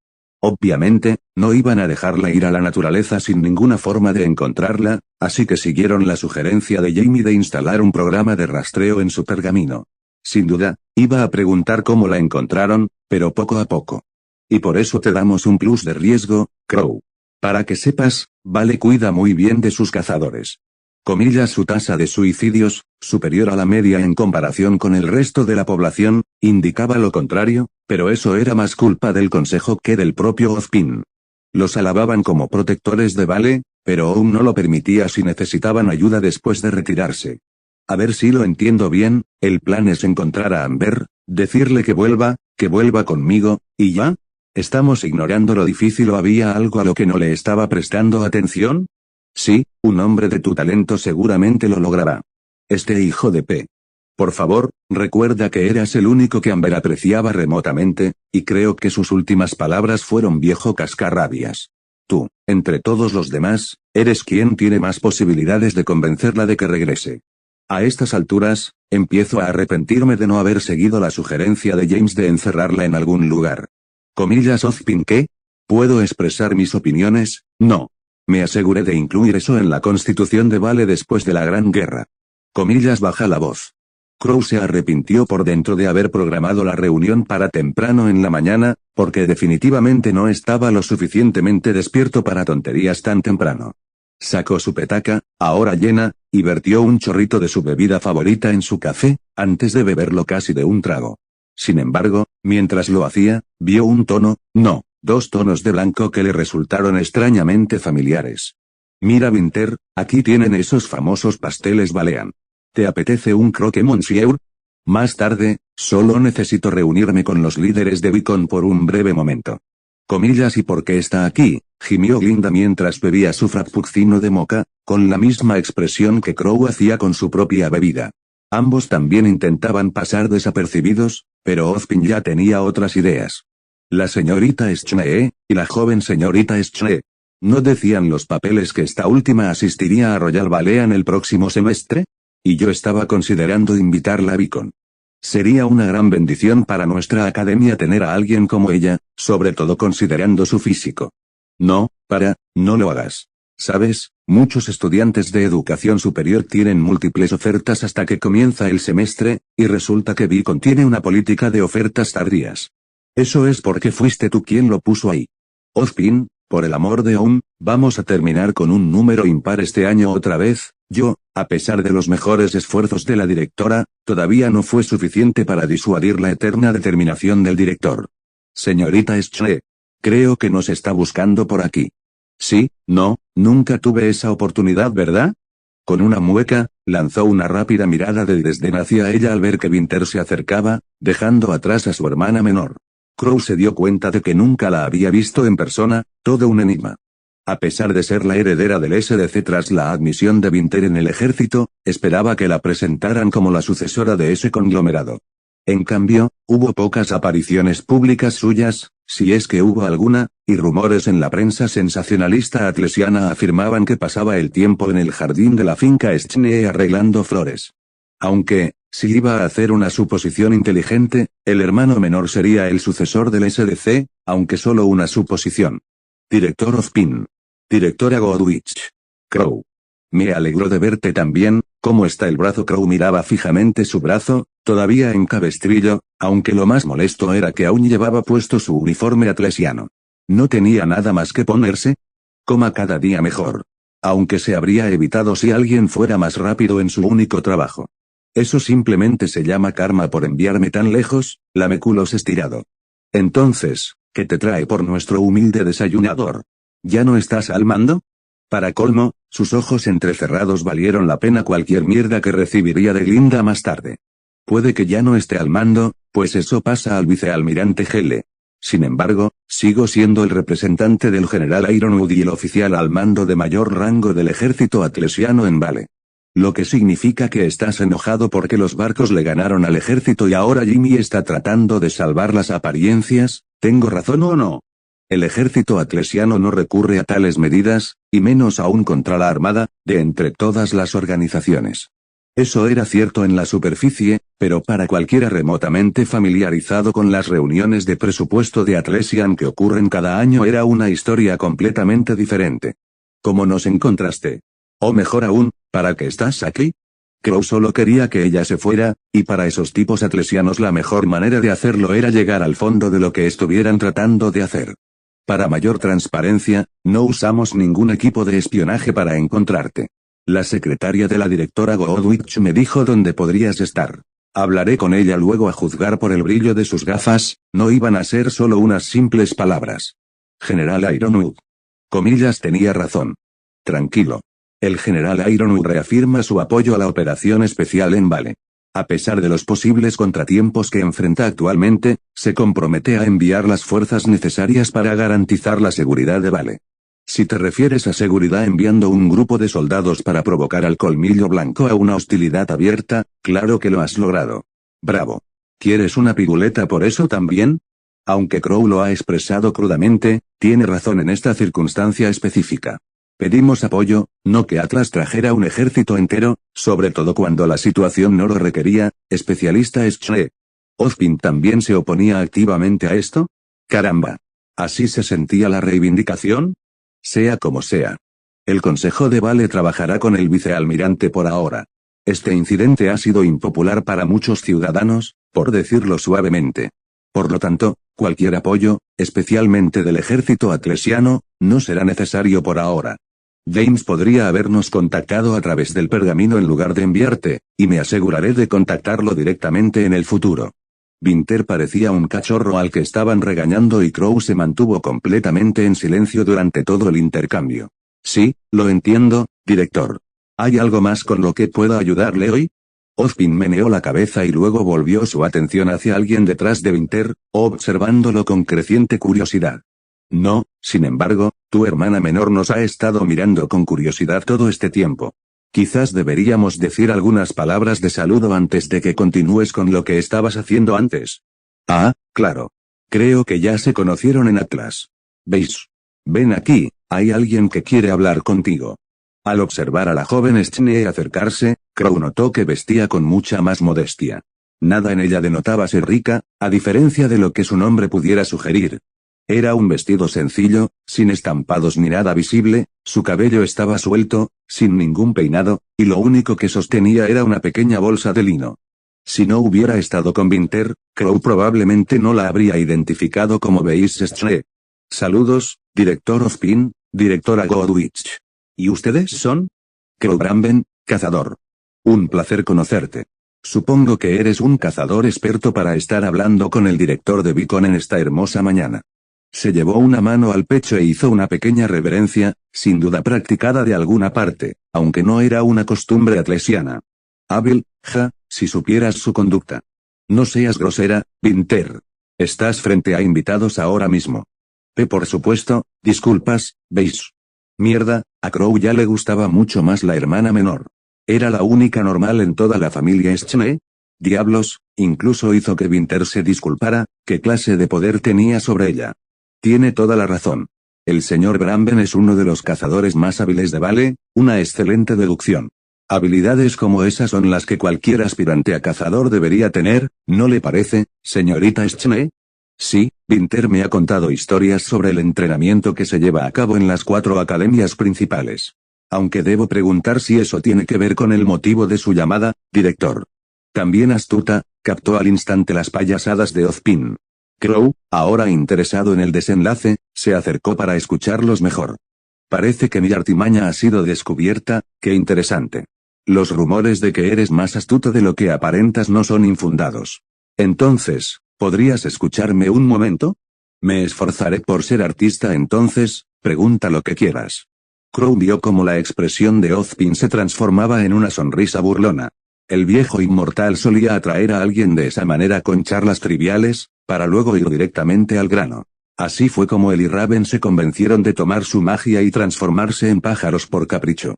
Obviamente, no iban a dejarla ir a la naturaleza sin ninguna forma de encontrarla, así que siguieron la sugerencia de Jamie de instalar un programa de rastreo en su pergamino. Sin duda, iba a preguntar cómo la encontraron, pero poco a poco. Y por eso te damos un plus de riesgo, Crow. Para que sepas, Vale cuida muy bien de sus cazadores. Comillas, su tasa de suicidios, superior a la media en comparación con el resto de la población, indicaba lo contrario, pero eso era más culpa del consejo que del propio Ozpin. Los alababan como protectores de Vale, pero aún no lo permitía si necesitaban ayuda después de retirarse. A ver si lo entiendo bien, el plan es encontrar a Amber, decirle que vuelva conmigo, y ya. ¿Estamos ignorando lo difícil o había algo a lo que no le estaba prestando atención? Sí, un hombre de tu talento seguramente lo logrará. Este hijo de P. Por favor, recuerda que eras el único que Amber apreciaba remotamente, y creo que sus últimas palabras fueron viejo cascarrabias. Tú, entre todos los demás, eres quien tiene más posibilidades de convencerla de que regrese. A estas alturas, empiezo a arrepentirme de no haber seguido la sugerencia de James de encerrarla en algún lugar. Comillas, Ozpin, ¿qué? ¿Puedo expresar mis opiniones? No. Me aseguré de incluir eso en la constitución de Vale después de la Gran Guerra. Comillas, baja la voz. Crow se arrepintió por dentro de haber programado la reunión para temprano en la mañana, porque definitivamente no estaba lo suficientemente despierto para tonterías tan temprano. Sacó su petaca, ahora llena, y vertió un chorrito de su bebida favorita en su café, antes de beberlo casi de un trago. Sin embargo, mientras lo hacía, vio un tono, no, 2 tonos de blanco que le resultaron extrañamente familiares. Mira, Winter, aquí tienen esos famosos pasteles Balean. ¿Te apetece un croque, monsieur? Más tarde, solo necesito reunirme con los líderes de Beacon por un breve momento. Comillas, ¿y por qué está aquí?, gimió Glinda mientras bebía su frappuccino de moca, con la misma expresión que Crow hacía con su propia bebida. Ambos también intentaban pasar desapercibidos, pero Ozpin ya tenía otras ideas. La señorita Schnee, y la joven señorita Schnee. ¿No decían los papeles que esta última asistiría a Royal Balean el próximo semestre? Y yo estaba considerando invitarla a Beacon. Sería una gran bendición para nuestra academia tener a alguien como ella, sobre todo considerando su físico. No lo hagas. ¿Sabes? Muchos estudiantes de educación superior tienen múltiples ofertas hasta que comienza el semestre, y resulta que Beacon tiene una política de ofertas tardías. Eso es porque fuiste tú quien lo puso ahí. Ozpin, por el amor de Oum, vamos a terminar con un número impar este año otra vez. Yo, a pesar de los mejores esfuerzos de la directora, todavía no fue suficiente para disuadir la eterna determinación del director. Señorita Schnee. Creo que nos está buscando por aquí. Sí, no, nunca tuve esa oportunidad, ¿verdad? Con una mueca, lanzó una rápida mirada de desdén hacia ella al ver que Winter se acercaba, dejando atrás a su hermana menor. Crow se dio cuenta de que nunca la había visto en persona, todo un enigma. A pesar de ser la heredera del SDC tras la admisión de Winter en el ejército, esperaba que la presentaran como la sucesora de ese conglomerado. En cambio, hubo pocas apariciones públicas suyas, si es que hubo alguna, y rumores en la prensa sensacionalista atlesiana afirmaban que pasaba el tiempo en el jardín de la finca Schnee arreglando flores. Aunque, si iba a hacer una suposición inteligente, el hermano menor sería el sucesor del SDC, aunque solo una suposición. Director Ozpin. Directora Godwich. Crow. Me alegro de verte también. ¿Cómo está el brazo? Crow miraba fijamente su brazo, todavía en cabestrillo, aunque lo más molesto era que aún llevaba puesto su uniforme atlesiano. ¿No tenía nada más que ponerse? Coma cada día mejor. Aunque se habría evitado si alguien fuera más rápido en su único trabajo. Eso simplemente se llama karma por enviarme tan lejos, lameculos estirado. Entonces, ¿qué te trae por nuestro humilde desayunador? ¿Ya no estás al mando? Para colmo, sus ojos entrecerrados valieron la pena cualquier mierda que recibiría de Glinda más tarde. Puede que ya no esté al mando, pues eso pasa al vicealmirante Gele. Sin embargo, sigo siendo el representante del general Ironwood y el oficial al mando de mayor rango del ejército atlesiano en Vale. Lo que significa que estás enojado porque los barcos le ganaron al ejército y ahora Jimmy está tratando de salvar las apariencias. ¿Tengo razón o no? El ejército atlesiano no recurre a tales medidas, y menos aún contra la armada, de entre todas las organizaciones. Eso era cierto en la superficie, pero para cualquiera remotamente familiarizado con las reuniones de presupuesto de Atlesian que ocurren cada año era una historia completamente diferente. ¿Cómo nos encontraste? O mejor aún, ¿para qué estás aquí? Crow solo quería que ella se fuera, y para esos tipos atlesianos la mejor manera de hacerlo era llegar al fondo de lo que estuvieran tratando de hacer. Para mayor transparencia, no usamos ningún equipo de espionaje para encontrarte. La secretaria de la directora Goodwich me dijo dónde podrías estar. Hablaré con ella luego a juzgar por el brillo de sus gafas, no iban a ser solo unas simples palabras. General Ironwood. Comillas tenía razón. Tranquilo. El general Ironwood reafirma su apoyo a la operación especial en Vale. A pesar de los posibles contratiempos que enfrenta actualmente, se compromete a enviar las fuerzas necesarias para garantizar la seguridad de Vale. Si te refieres a seguridad enviando un grupo de soldados para provocar al colmillo blanco a una hostilidad abierta, claro que lo has logrado. Bravo. ¿Quieres una piruleta por eso también? Aunque Crow lo ha expresado crudamente, tiene razón en esta circunstancia específica. Pedimos apoyo, no que Atlas trajera un ejército entero, sobre todo cuando la situación no lo requería, especialista Schre. ¿Ozpin también se oponía activamente a esto? Caramba. ¿Así se sentía la reivindicación? Sea como sea. El Consejo de Vale trabajará con el vicealmirante por ahora. Este incidente ha sido impopular para muchos ciudadanos, por decirlo suavemente. Por lo tanto, cualquier apoyo, especialmente del ejército atlesiano, no será necesario por ahora. James podría habernos contactado a través del pergamino en lugar de enviarte, y me aseguraré de contactarlo directamente en el futuro. Winter parecía un cachorro al que estaban regañando y Crow se mantuvo completamente en silencio durante todo el intercambio. Sí, lo entiendo, director. ¿Hay algo más con lo que pueda ayudarle hoy? Ozpin meneó la cabeza y luego volvió su atención hacia alguien detrás de Winter, observándolo con creciente curiosidad. No, sin embargo, tu hermana menor nos ha estado mirando con curiosidad todo este tiempo. Quizás deberíamos decir algunas palabras de saludo antes de que continúes con lo que estabas haciendo antes. Ah, claro. Creo que ya se conocieron en Atlas. ¿Veis? Ven aquí, hay alguien que quiere hablar contigo. Al observar a la joven Schnee acercarse, Crow notó que vestía con mucha más modestia. Nada en ella denotaba ser rica, a diferencia de lo que su nombre pudiera sugerir. Era un vestido sencillo, sin estampados ni nada visible, su cabello estaba suelto, sin ningún peinado, y lo único que sostenía era una pequeña bolsa de lino. Si no hubiera estado con Winter, Crow probablemente no la habría identificado como Beis Schnee. Saludos, director Ozpin, directora Goodwich. ¿Y ustedes son? Crow Bramben, cazador. Un placer conocerte. Supongo que eres un cazador experto para estar hablando con el director de Beacon en esta hermosa mañana. Se llevó una mano al pecho e hizo una pequeña reverencia, sin duda practicada de alguna parte, aunque no era una costumbre atlesiana. Hábil, si supieras su conducta. No seas grosera, Winter. Estás frente a invitados ahora mismo. Por supuesto, disculpas, ¿veis? Mierda, a Crow ya le gustaba mucho más la hermana menor. ¿Era la única normal en toda la familia Schnee? Diablos, incluso hizo que Winter se disculpara, ¿qué clase de poder tenía sobre ella? Tiene toda la razón. El señor Bramben es uno de los cazadores más hábiles de Vale, una excelente deducción. Habilidades como esas son las que cualquier aspirante a cazador debería tener, ¿no le parece, señorita Schnee? Sí, Winter me ha contado historias sobre el entrenamiento que se lleva a cabo en las 4 academias principales. Aunque debo preguntar si eso tiene que ver con el motivo de su llamada, director. También astuta, captó al instante las payasadas de Ozpin. Crow, ahora interesado en el desenlace, se acercó para escucharlos mejor. Parece que mi artimaña ha sido descubierta, qué interesante. Los rumores de que eres más astuto de lo que aparentas no son infundados. Entonces, ¿podrías escucharme un momento? Me esforzaré por ser artista entonces, pregunta lo que quieras. Crow vio cómo la expresión de Ozpin se transformaba en una sonrisa burlona. El viejo inmortal solía atraer a alguien de esa manera con charlas triviales, para luego ir directamente al grano. Así fue como él y Raven se convencieron de tomar su magia y transformarse en pájaros por capricho.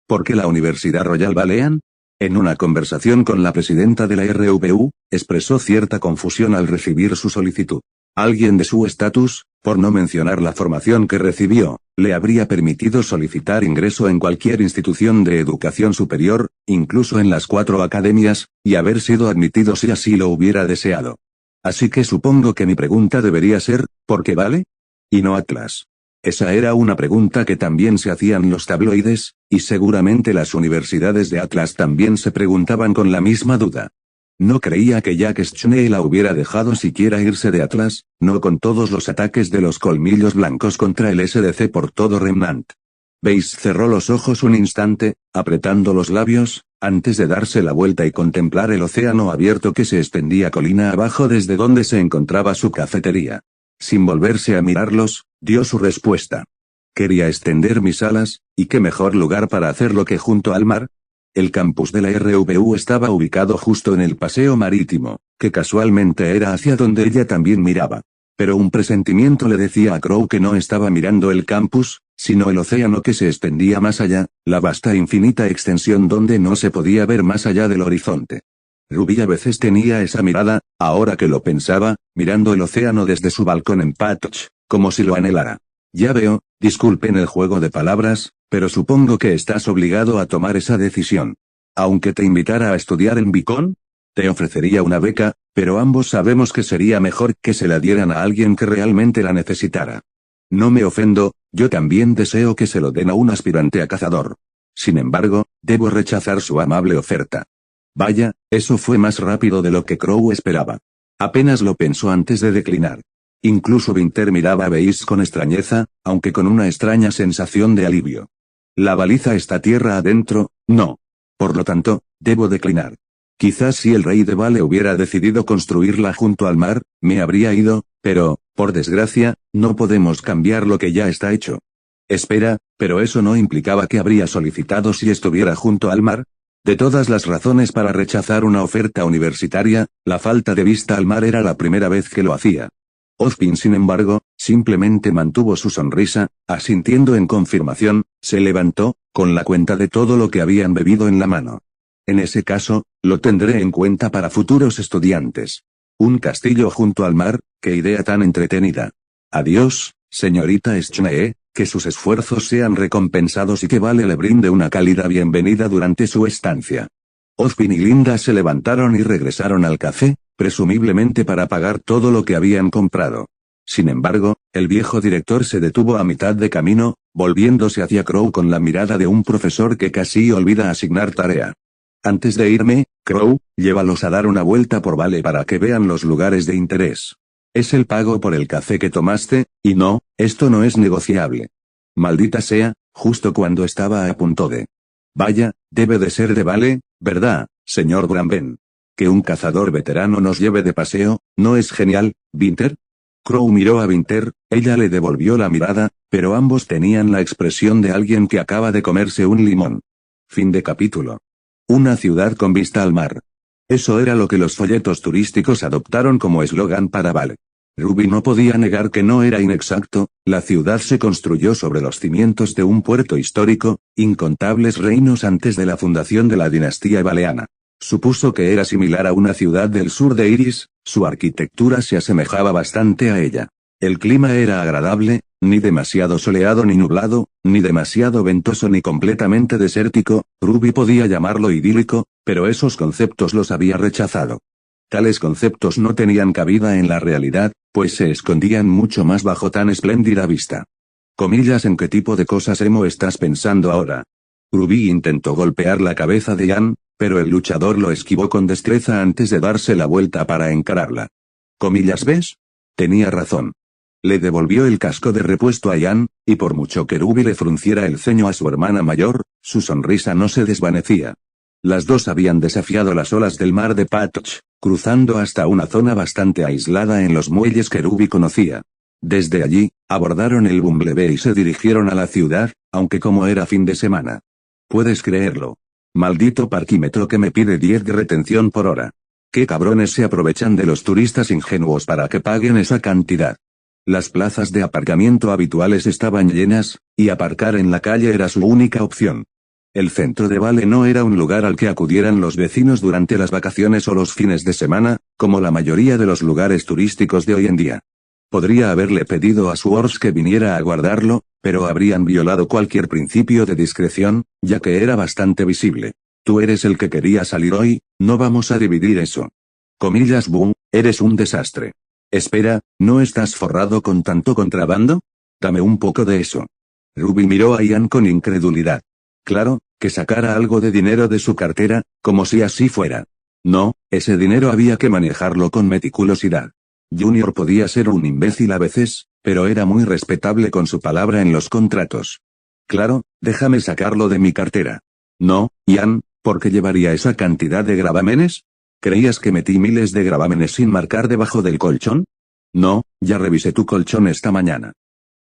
¿Por qué la Universidad Royal Balean? En una conversación con la presidenta de la RVU, expresó cierta confusión al recibir su solicitud. Alguien de su estatus, por no mencionar la formación que recibió, le habría permitido solicitar ingreso en cualquier institución de educación superior, incluso en las 4 academias, y haber sido admitido si así lo hubiera deseado. Así que supongo que mi pregunta debería ser, ¿por qué Vale? Y no Atlas. Esa era una pregunta que también se hacían los tabloides, y seguramente las universidades de Atlas también se preguntaban con la misma duda. No creía que Jack Schneer la hubiera dejado siquiera irse de Atlas, no con todos los ataques de los colmillos blancos contra el SDC por todo Remnant. Base cerró los ojos un instante, apretando los labios, antes de darse la vuelta y contemplar el océano abierto que se extendía colina abajo desde donde se encontraba su cafetería. Sin volverse a mirarlos, dio su respuesta. Quería extender mis alas, y qué mejor lugar para hacerlo que junto al mar. El campus de la RVU estaba ubicado justo en el paseo marítimo, que casualmente era hacia donde ella también miraba. Pero un presentimiento le decía a Crow que no estaba mirando el campus, sino el océano que se extendía más allá, la vasta e infinita extensión donde no se podía ver más allá del horizonte. Ruby a veces tenía esa mirada, ahora que lo pensaba, mirando el océano desde su balcón en Patch, como si lo anhelara. Ya veo, disculpen el juego de palabras, pero supongo que estás obligado a tomar esa decisión. Aunque te invitara a estudiar en Beacon, te ofrecería una beca, pero ambos sabemos que sería mejor que se la dieran a alguien que realmente la necesitara. No me ofendo, yo también deseo que se lo den a un aspirante a cazador. Sin embargo, debo rechazar su amable oferta. Vaya, eso fue más rápido de lo que Crow esperaba. Apenas lo pensó antes de declinar. Incluso Winter miraba a Base con extrañeza, aunque con una extraña sensación de alivio. La baliza está tierra adentro, no. Por lo tanto, debo declinar. Quizás si el rey de Vale hubiera decidido construirla junto al mar, me habría ido, pero, por desgracia, no podemos cambiar lo que ya está hecho. Espera, pero eso no implicaba que habría solicitado si estuviera junto al mar. De todas las razones para rechazar una oferta universitaria, la falta de vista al mar era la primera vez que lo hacía. Ozpin, sin embargo, simplemente mantuvo su sonrisa, asintiendo en confirmación, se levantó, con la cuenta de todo lo que habían bebido en la mano. En ese caso, lo tendré en cuenta para futuros estudiantes. Un castillo junto al mar, qué idea tan entretenida. Adiós, señorita Schneer, que sus esfuerzos sean recompensados y que Vale le brinde una cálida bienvenida durante su estancia. Ozpin y Linda se levantaron y regresaron al café, presumiblemente para pagar todo lo que habían comprado. Sin embargo, el viejo director se detuvo a mitad de camino, volviéndose hacia Crow con la mirada de un profesor que casi olvida asignar tarea. Antes de irme, Crow, llévalos a dar una vuelta por Vale para que vean los lugares de interés. Es el pago por el café que tomaste, y no, esto no es negociable. Maldita sea, justo cuando estaba a punto de. Vaya, debe de ser de Vale, ¿verdad, señor Granben? Que un cazador veterano nos lleve de paseo, ¿no es genial, Winter? Crow miró a Winter, ella le devolvió la mirada, pero ambos tenían la expresión de alguien que acaba de comerse un limón. Fin de capítulo. Una ciudad con vista al mar. Eso era lo que los folletos turísticos adoptaron como eslogan para Vale. Ruby no podía negar que no era inexacto, la ciudad se construyó sobre los cimientos de un puerto histórico, incontables reinos antes de la fundación de la dinastía valeana. Supuso que era similar a una ciudad del sur de Iris, su arquitectura se asemejaba bastante a ella. El clima era agradable, ni demasiado soleado ni nublado, ni demasiado ventoso ni completamente desértico, Ruby podía llamarlo idílico, pero esos conceptos los había rechazado. Tales conceptos no tenían cabida en la realidad, pues se escondían mucho más bajo tan espléndida vista. Comillas, ¿en qué tipo de cosas emo estás pensando ahora? Ruby intentó golpear la cabeza de Ian, pero el luchador lo esquivó con destreza antes de darse la vuelta para encararla. Comillas, ¿ves? Tenía razón. Le devolvió el casco de repuesto a Ian, y por mucho que Ruby le frunciera el ceño a su hermana mayor, su sonrisa no se desvanecía. Las dos habían desafiado las olas del mar de Patch, cruzando hasta una zona bastante aislada en los muelles que Ruby conocía. Desde allí, abordaron el Bumblebee y se dirigieron a la ciudad, aunque como era fin de semana. ¿Puedes creerlo? Maldito parquímetro que me pide 10 de retención por hora. ¿Qué cabrones se aprovechan de los turistas ingenuos para que paguen esa cantidad? Las plazas de aparcamiento habituales estaban llenas, y aparcar en la calle era su única opción. El centro de Vale no era un lugar al que acudieran los vecinos durante las vacaciones o los fines de semana, como la mayoría de los lugares turísticos de hoy en día. Podría haberle pedido a Swords que viniera a guardarlo, pero habrían violado cualquier principio de discreción, ya que era bastante visible. Tú eres el que quería salir hoy, no vamos a dividir eso. Comillas, boom, eres un desastre. Espera, ¿no estás forrado con tanto contrabando? Dame un poco de eso. Ruby miró a Ian con incredulidad. Claro, que sacara algo de dinero de su cartera, como si así fuera. No, ese dinero había que manejarlo con meticulosidad. Junior podía ser un imbécil a veces, pero era muy respetable con su palabra en los contratos. Claro, déjame sacarlo de mi cartera. No, Ian, ¿por qué llevaría esa cantidad de gravámenes? ¿Creías que metí miles de gravámenes sin marcar debajo del colchón? No, ya revisé tu colchón esta mañana.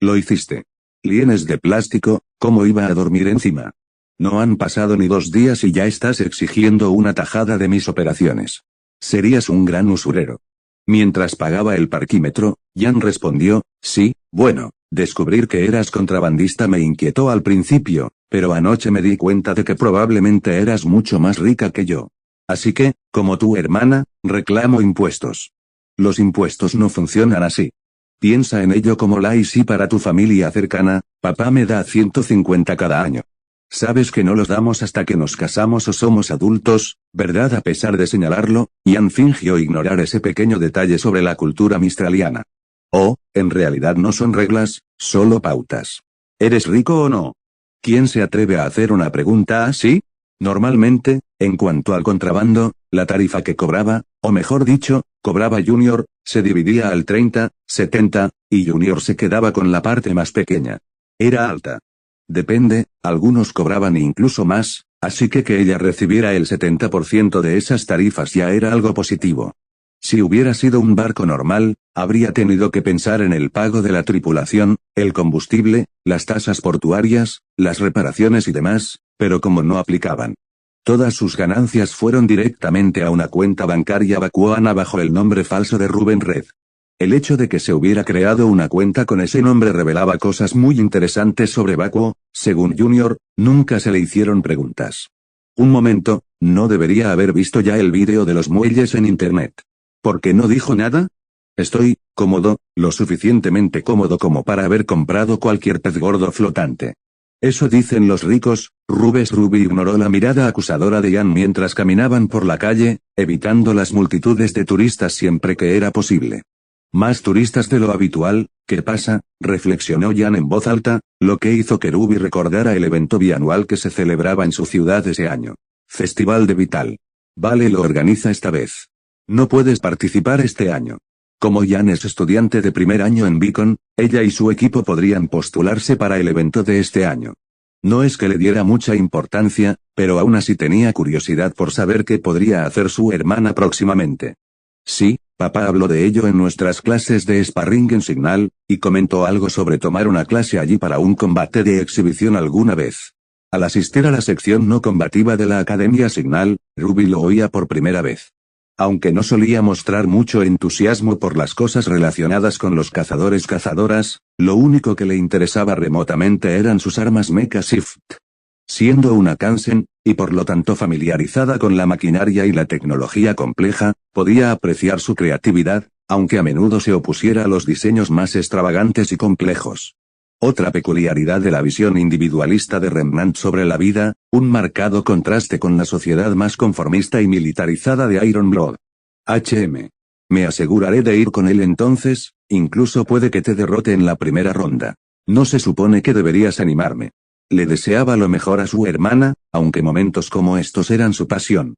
Lo hiciste. Lienes de plástico, ¿cómo iba a dormir encima? No han pasado ni 2 días y ya estás exigiendo una tajada de mis operaciones. Serías un gran usurero. Mientras pagaba el parquímetro, Ian respondió, sí, bueno, descubrir que eras contrabandista me inquietó al principio, pero anoche me di cuenta de que probablemente eras mucho más rica que yo. Así que, como tu hermana, reclamo impuestos. Los impuestos no funcionan así. Piensa en ello como la IC para tu familia cercana, papá me da 150 cada año. Sabes que no los damos hasta que nos casamos o somos adultos, ¿verdad? A pesar de señalarlo, Ian fingió ignorar ese pequeño detalle sobre la cultura mistraliana. Oh, en realidad no son reglas, solo pautas. ¿Eres rico o no? ¿Quién se atreve a hacer una pregunta así? Normalmente, en cuanto al contrabando, la tarifa que cobraba, o mejor dicho, cobraba Junior, se dividía al 30, 70, y Junior se quedaba con la parte más pequeña. Era alta. Depende, algunos cobraban incluso más, así que ella recibiera el 70% de esas tarifas ya era algo positivo. Si hubiera sido un barco normal, habría tenido que pensar en el pago de la tripulación, el combustible, las tasas portuarias, las reparaciones y demás, pero como no aplicaban. Todas sus ganancias fueron directamente a una cuenta bancaria vacuana bajo el nombre falso de Ruben Red. El hecho de que se hubiera creado una cuenta con ese nombre revelaba cosas muy interesantes sobre Vacuo, según Junior, nunca se le hicieron preguntas. Un momento, ¿no debería haber visto ya el vídeo de los muelles en internet? ¿Por qué no dijo nada? Estoy cómodo, lo suficientemente cómodo como para haber comprado cualquier pez gordo flotante. Eso dicen los ricos. Ruby ignoró la mirada acusadora de Ian mientras caminaban por la calle, evitando las multitudes de turistas siempre que era posible. Más turistas de lo habitual, ¿qué pasa? Reflexionó Ian en voz alta, lo que hizo que Ruby recordara el evento bianual que se celebraba en su ciudad ese año. Festival de Vital. Vale, lo organiza esta vez. No puedes participar este año. Como Ian es estudiante de primer año en Beacon, ella y su equipo podrían postularse para el evento de este año. No es que le diera mucha importancia, pero aún así tenía curiosidad por saber qué podría hacer su hermana próximamente. Sí, papá habló de ello en nuestras clases de sparring en Signal, y comentó algo sobre tomar una clase allí para un combate de exhibición alguna vez. Al asistir a la sección no combativa de la Academia Signal, Ruby lo oía por primera vez. Aunque no solía mostrar mucho entusiasmo por las cosas relacionadas con los cazadores-cazadoras, lo único que le interesaba remotamente eran sus armas Mecha Shift. Siendo una Kansen, y por lo tanto familiarizada con la maquinaria y la tecnología compleja, podía apreciar su creatividad, aunque a menudo se opusiera a los diseños más extravagantes y complejos. Otra peculiaridad de la visión individualista de Remnant sobre la vida, un marcado contraste con la sociedad más conformista y militarizada de Iron Blood. Me aseguraré de ir con él entonces, incluso puede que te derrote en la primera ronda. No se supone que deberías animarme. Le deseaba lo mejor a su hermana, aunque momentos como estos eran su pasión.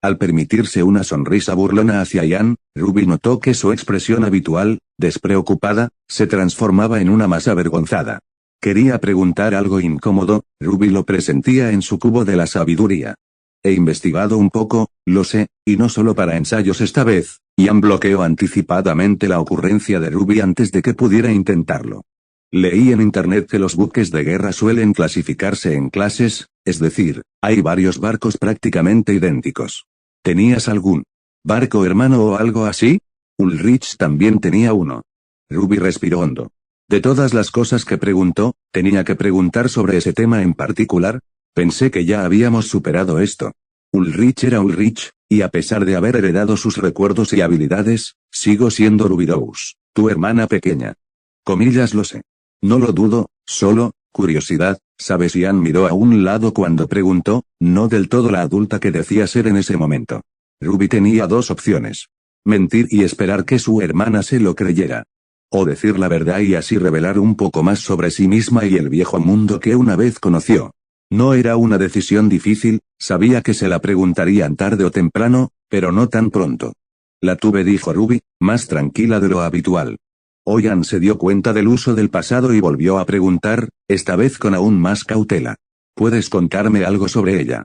Al permitirse una sonrisa burlona hacia Ian, Ruby notó que su expresión habitual, despreocupada, se transformaba en una más avergonzada. Quería preguntar algo incómodo, Ruby lo presentía en su cubo de la sabiduría. He investigado un poco, lo sé, y no solo para ensayos esta vez. Ian bloqueó anticipadamente la ocurrencia de Ruby antes de que pudiera intentarlo. Leí en internet que los buques de guerra suelen clasificarse en clases, es decir, hay varios barcos prácticamente idénticos. ¿Tenías algún barco hermano o algo así? Ulrich también tenía uno. Ruby respiró hondo. De todas las cosas que preguntó, tenía que preguntar sobre ese tema en particular. Pensé que ya habíamos superado esto. Ulrich era Ulrich, y a pesar de haber heredado sus recuerdos y habilidades, sigo siendo Ruby Rose. Tu hermana pequeña. Comillas, lo sé. No lo dudo, solo, curiosidad, ¿sabes? Ian miró a un lado cuando preguntó, no del todo la adulta que decía ser en ese momento. Ruby tenía dos opciones. Mentir y esperar que su hermana se lo creyera. O decir la verdad y así revelar un poco más sobre sí misma y el viejo mundo que una vez conoció. No era una decisión difícil, sabía que se la preguntarían tarde o temprano, pero no tan pronto. La tuve, dijo Ruby, más tranquila de lo habitual. Ian se dio cuenta del uso del pasado y volvió a preguntar, esta vez con aún más cautela. ¿Puedes contarme algo sobre ella?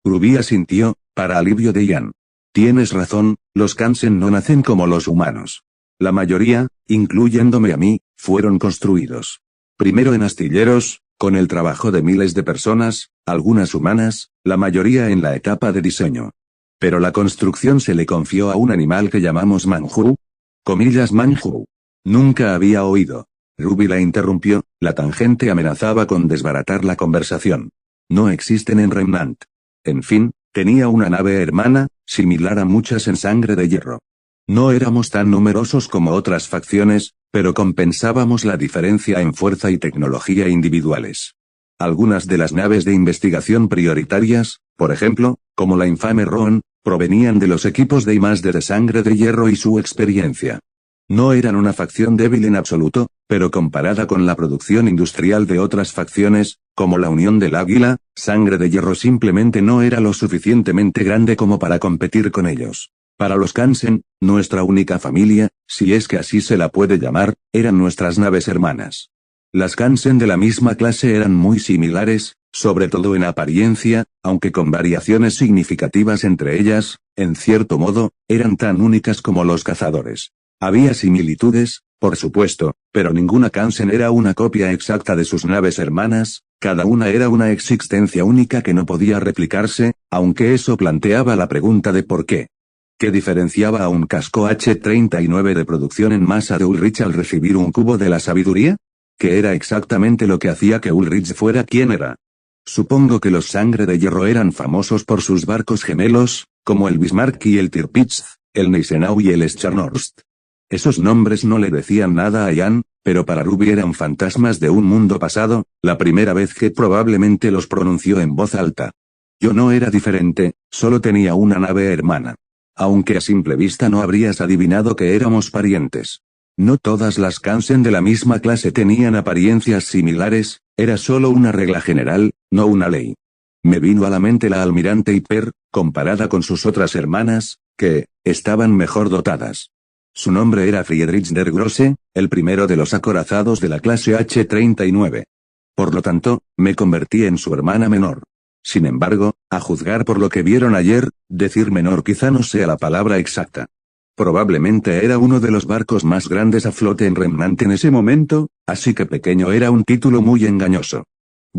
Ruby asintió, para alivio de Ian. Tienes razón, los Kansen no nacen como los humanos. La mayoría, incluyéndome a mí, fueron construidos. Primero en astilleros, con el trabajo de miles de personas, algunas humanas, la mayoría en la etapa de diseño. Pero la construcción se le confió a un animal que llamamos Manjú. Comillas, Manjú. Nunca había oído. Ruby la interrumpió, la tangente amenazaba con desbaratar la conversación. No existen en Remnant. En fin, tenía una nave hermana, similar a muchas en Sangre de Hierro. No éramos tan numerosos como otras facciones, pero compensábamos la diferencia en fuerza y tecnología individuales. Algunas de las naves de investigación prioritarias, por ejemplo, como la infame Roan, provenían de los equipos de I+D de Sangre de Hierro y su experiencia. No eran una facción débil en absoluto, pero comparada con la producción industrial de otras facciones, como la Unión del Águila, Sangre de Hierro simplemente no era lo suficientemente grande como para competir con ellos. Para los Kansen, nuestra única familia, si es que así se la puede llamar, eran nuestras naves hermanas. Las Kansen de la misma clase eran muy similares, sobre todo en apariencia, aunque con variaciones significativas entre ellas, en cierto modo, eran tan únicas como los cazadores. Había similitudes, por supuesto, pero ninguna Kansen era una copia exacta de sus naves hermanas, cada una era una existencia única que no podía replicarse, aunque eso planteaba la pregunta de por qué. ¿Qué diferenciaba a un casco H-39 de producción en masa de Ulrich al recibir un cubo de la sabiduría? ¿Qué era exactamente lo que hacía que Ulrich fuera quien era? Supongo que los Sangre de Hierro eran famosos por sus barcos gemelos, como el Bismarck y el Tirpitz, el Gneisenau y el Scharnhorst. Esos nombres no le decían nada a Ian, pero para Ruby eran fantasmas de un mundo pasado, la primera vez que probablemente los pronunció en voz alta. Yo no era diferente, solo tenía una nave hermana. Aunque a simple vista no habrías adivinado que éramos parientes. No todas las Kansen de la misma clase tenían apariencias similares, era solo una regla general, no una ley. Me vino a la mente la almirante Hyper, comparada con sus otras hermanas, que estaban mejor dotadas. Su nombre era Friedrich der Grosse, el primero de los acorazados de la clase H-39. Por lo tanto, me convertí en su hermana menor. Sin embargo, a juzgar por lo que vieron ayer, decir menor quizá no sea la palabra exacta. Probablemente era uno de los barcos más grandes a flote en Remnant en ese momento, así que pequeño era un título muy engañoso.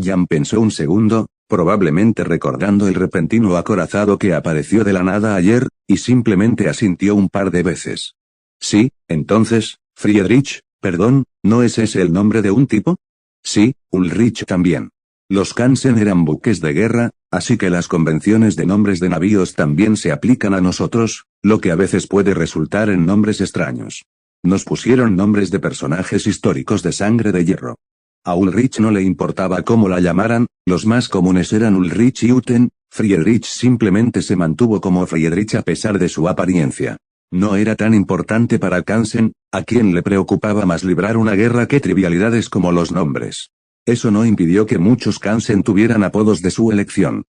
Jan pensó un segundo, probablemente recordando el repentino acorazado que apareció de la nada ayer, y simplemente asintió un par de veces. Sí, entonces, Friedrich, perdón, ¿no es ese el nombre de un tipo? Sí, Ulrich también. Los Kansen eran buques de guerra, así que las convenciones de nombres de navíos también se aplican a nosotros, lo que a veces puede resultar en nombres extraños. Nos pusieron nombres de personajes históricos de Sangre de Hierro. A Ulrich no le importaba cómo la llamaran, los más comunes eran Ulrich y Uten, Friedrich simplemente se mantuvo como Friedrich a pesar de su apariencia. No era tan importante para Kansen, a quien le preocupaba más librar una guerra que trivialidades como los nombres. Eso no impidió que muchos Kansen tuvieran apodos de su elección.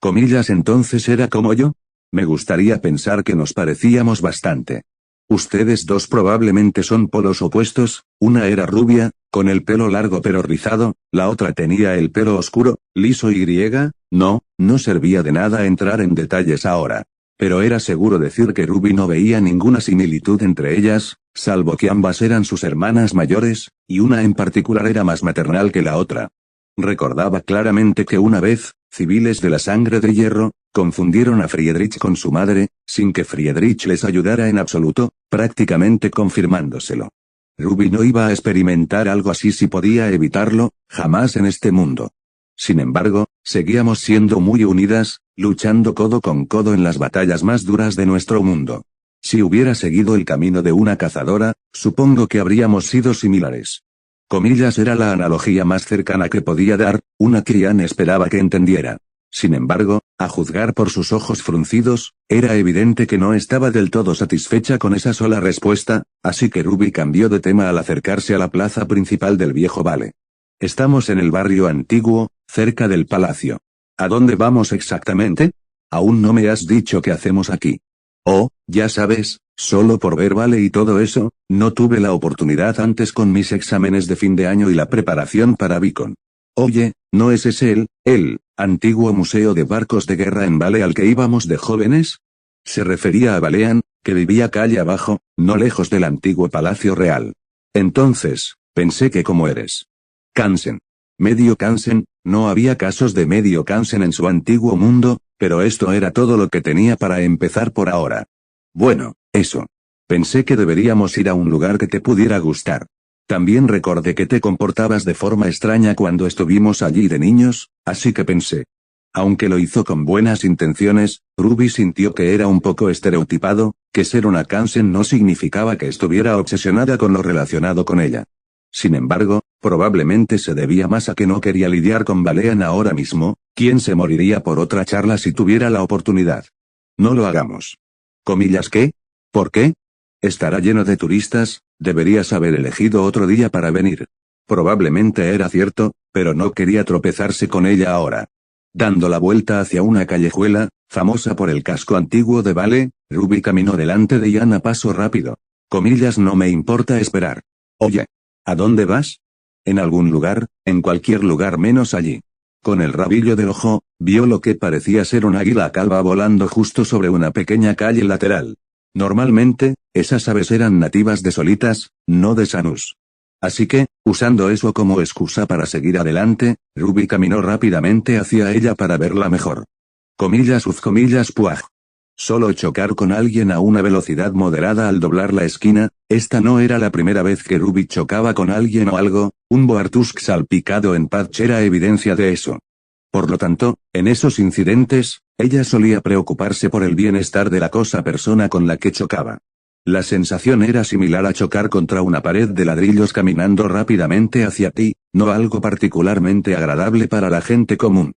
Comillas, entonces era como yo. Me gustaría pensar que nos parecíamos bastante. Ustedes dos probablemente son polos opuestos, una era rubia, con el pelo largo pero rizado, la otra tenía el pelo oscuro, liso y griega, no servía de nada entrar en detalles ahora. Pero era seguro decir que Ruby no veía ninguna similitud entre ellas, salvo que ambas eran sus hermanas mayores, y una en particular era más maternal que la otra. Recordaba claramente que una vez, civiles de la Sangre de Hierro, confundieron a Friedrich con su madre, sin que Friedrich les ayudara en absoluto, prácticamente confirmándoselo. Ruby no iba a experimentar algo así si podía evitarlo, jamás en este mundo. Sin embargo, seguíamos siendo muy unidas, luchando codo con codo en las batallas más duras de nuestro mundo. Si hubiera seguido el camino de una cazadora, supongo que habríamos sido similares. Comillas era la analogía más cercana que podía dar, una que Ian esperaba que entendiera. Sin embargo, a juzgar por sus ojos fruncidos, era evidente que no estaba del todo satisfecha con esa sola respuesta, así que Ruby cambió de tema al acercarse a la plaza principal del viejo vale. Estamos en el barrio antiguo, cerca del palacio. ¿A dónde vamos exactamente? Aún no me has dicho qué hacemos aquí. Oh, ya sabes, solo por ver vale y todo eso, no tuve la oportunidad antes con mis exámenes de fin de año y la preparación para Beacon. Oye, ¿no es ese el antiguo museo de barcos de guerra en Vale al que íbamos de jóvenes? Se refería a Balean, que vivía calle abajo, no lejos del antiguo palacio real. Entonces, pensé que como eres Kansen. Medio Kansen, no había casos de medio Kansen en su antiguo mundo, pero esto era todo lo que tenía para empezar por ahora. Bueno, eso. Pensé que deberíamos ir a un lugar que te pudiera gustar. También recordé que te comportabas de forma extraña cuando estuvimos allí de niños, así que pensé. Aunque lo hizo con buenas intenciones, Ruby sintió que era un poco estereotipado, que ser una Kansen no significaba que estuviera obsesionada con lo relacionado con ella. Sin embargo, probablemente se debía más a que no quería lidiar con Balean ahora mismo, quien se moriría por otra charla si tuviera la oportunidad. No lo hagamos. ¿Comillas qué? ¿Por qué? Estará lleno de turistas, deberías haber elegido otro día para venir. Probablemente era cierto, pero no quería tropezarse con ella ahora. Dando la vuelta hacia una callejuela, famosa por el casco antiguo de Vale, Ruby caminó delante de Ian a paso rápido. Comillas no me importa esperar. Oye. ¿A dónde vas? En algún lugar, en cualquier lugar menos allí. Con el rabillo del ojo, vio lo que parecía ser un águila calva volando justo sobre una pequeña calle lateral. Normalmente, esas aves eran nativas de Solitas, no de Sanus. Así que, usando eso como excusa para seguir adelante, Ruby caminó rápidamente hacia ella para verla mejor. Comillas puaj. Solo chocar con alguien a una velocidad moderada al doblar la esquina, esta no era la primera vez que Ruby chocaba con alguien o algo, un Boartusk salpicado en patch era evidencia de eso. Por lo tanto, en esos incidentes, ella solía preocuparse por el bienestar de la persona con la que chocaba. La sensación era similar a chocar contra una pared de ladrillos caminando rápidamente hacia ti, no algo particularmente agradable para la gente común.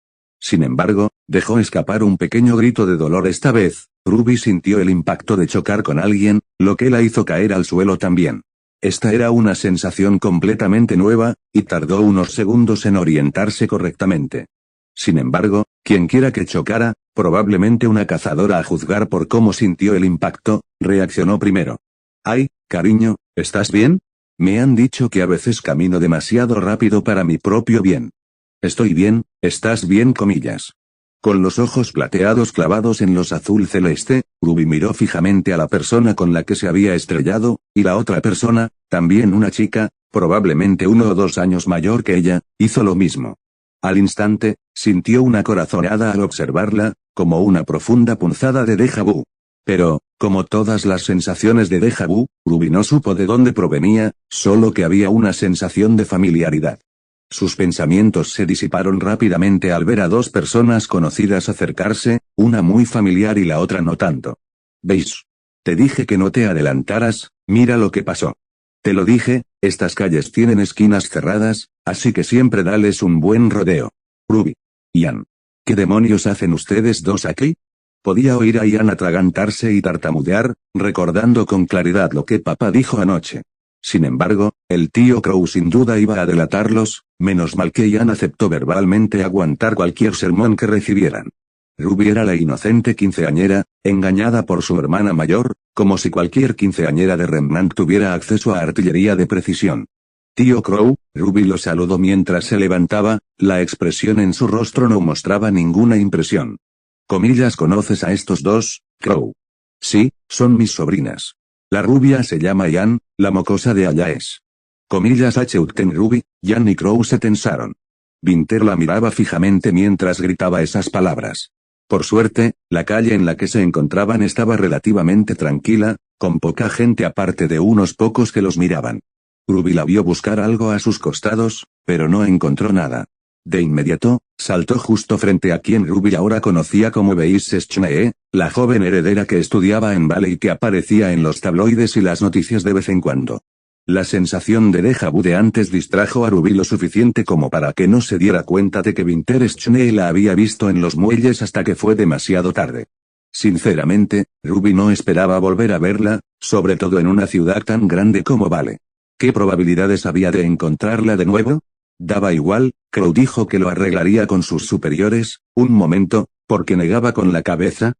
Sin embargo, dejó escapar un pequeño grito de dolor esta vez. Ruby sintió el impacto de chocar con alguien, lo que la hizo caer al suelo también. Esta era una sensación completamente nueva, y tardó unos segundos en orientarse correctamente. Sin embargo, quienquiera que chocara, probablemente una cazadora a juzgar por cómo sintió el impacto, reaccionó primero. «Ay, cariño, ¿estás bien? Me han dicho que a veces camino demasiado rápido para mi propio bien». «Estoy bien, ¿estás bien?» comillas. Con los ojos plateados clavados en los azul celeste, Ruby miró fijamente a la persona con la que se había estrellado, y la otra persona, también una chica, probablemente 1 o 2 años mayor que ella, hizo lo mismo. Al instante, sintió una corazonada al observarla, como una profunda punzada de déjà vu. Pero, como todas las sensaciones de déjà vu, Ruby no supo de dónde provenía, solo que había una sensación de familiaridad. Sus pensamientos se disiparon rápidamente al ver a 2 personas conocidas acercarse, una muy familiar y la otra no tanto. «¿Veis? Te dije que no te adelantaras, mira lo que pasó. Te lo dije, estas calles tienen esquinas cerradas, así que siempre dales un buen rodeo. Ruby. Ian. ¿Qué demonios hacen ustedes dos aquí?» Podía oír a Ian atragantarse y tartamudear, recordando con claridad lo que papá dijo anoche. Sin embargo, el tío Crow sin duda iba a delatarlos, menos mal que Ian aceptó verbalmente aguantar cualquier sermón que recibieran. Ruby era la inocente quinceañera, engañada por su hermana mayor, como si cualquier quinceañera de Remnant tuviera acceso a artillería de precisión. «Tío Crow», Ruby lo saludó mientras se levantaba, la expresión en su rostro no mostraba ninguna impresión. Comillas ¿conoces a estos dos, Crow? Sí, son mis sobrinas. La rubia se llama Ian, la mocosa de allá es. Comillas H.U.T.N. Ruby, Ian y Crow se tensaron. Vinter la miraba fijamente mientras gritaba esas palabras. Por suerte, la calle en la que se encontraban estaba relativamente tranquila, con poca gente aparte de unos pocos que los miraban. Ruby la vio buscar algo a sus costados, pero no encontró nada. De inmediato, saltó justo frente a quien Ruby ahora conocía como Beis Schnee, la joven heredera que estudiaba en Vale y que aparecía en los tabloides y las noticias de vez en cuando. La sensación de déjà vu de antes distrajo a Ruby lo suficiente como para que no se diera cuenta de que Winter Schnee la había visto en los muelles hasta que fue demasiado tarde. Sinceramente, Ruby no esperaba volver a verla, sobre todo en una ciudad tan grande como Vale. ¿Qué probabilidades había de encontrarla de nuevo? Daba igual, Crow dijo que lo arreglaría con sus superiores. Un momento, ¿por qué negaba con la cabeza?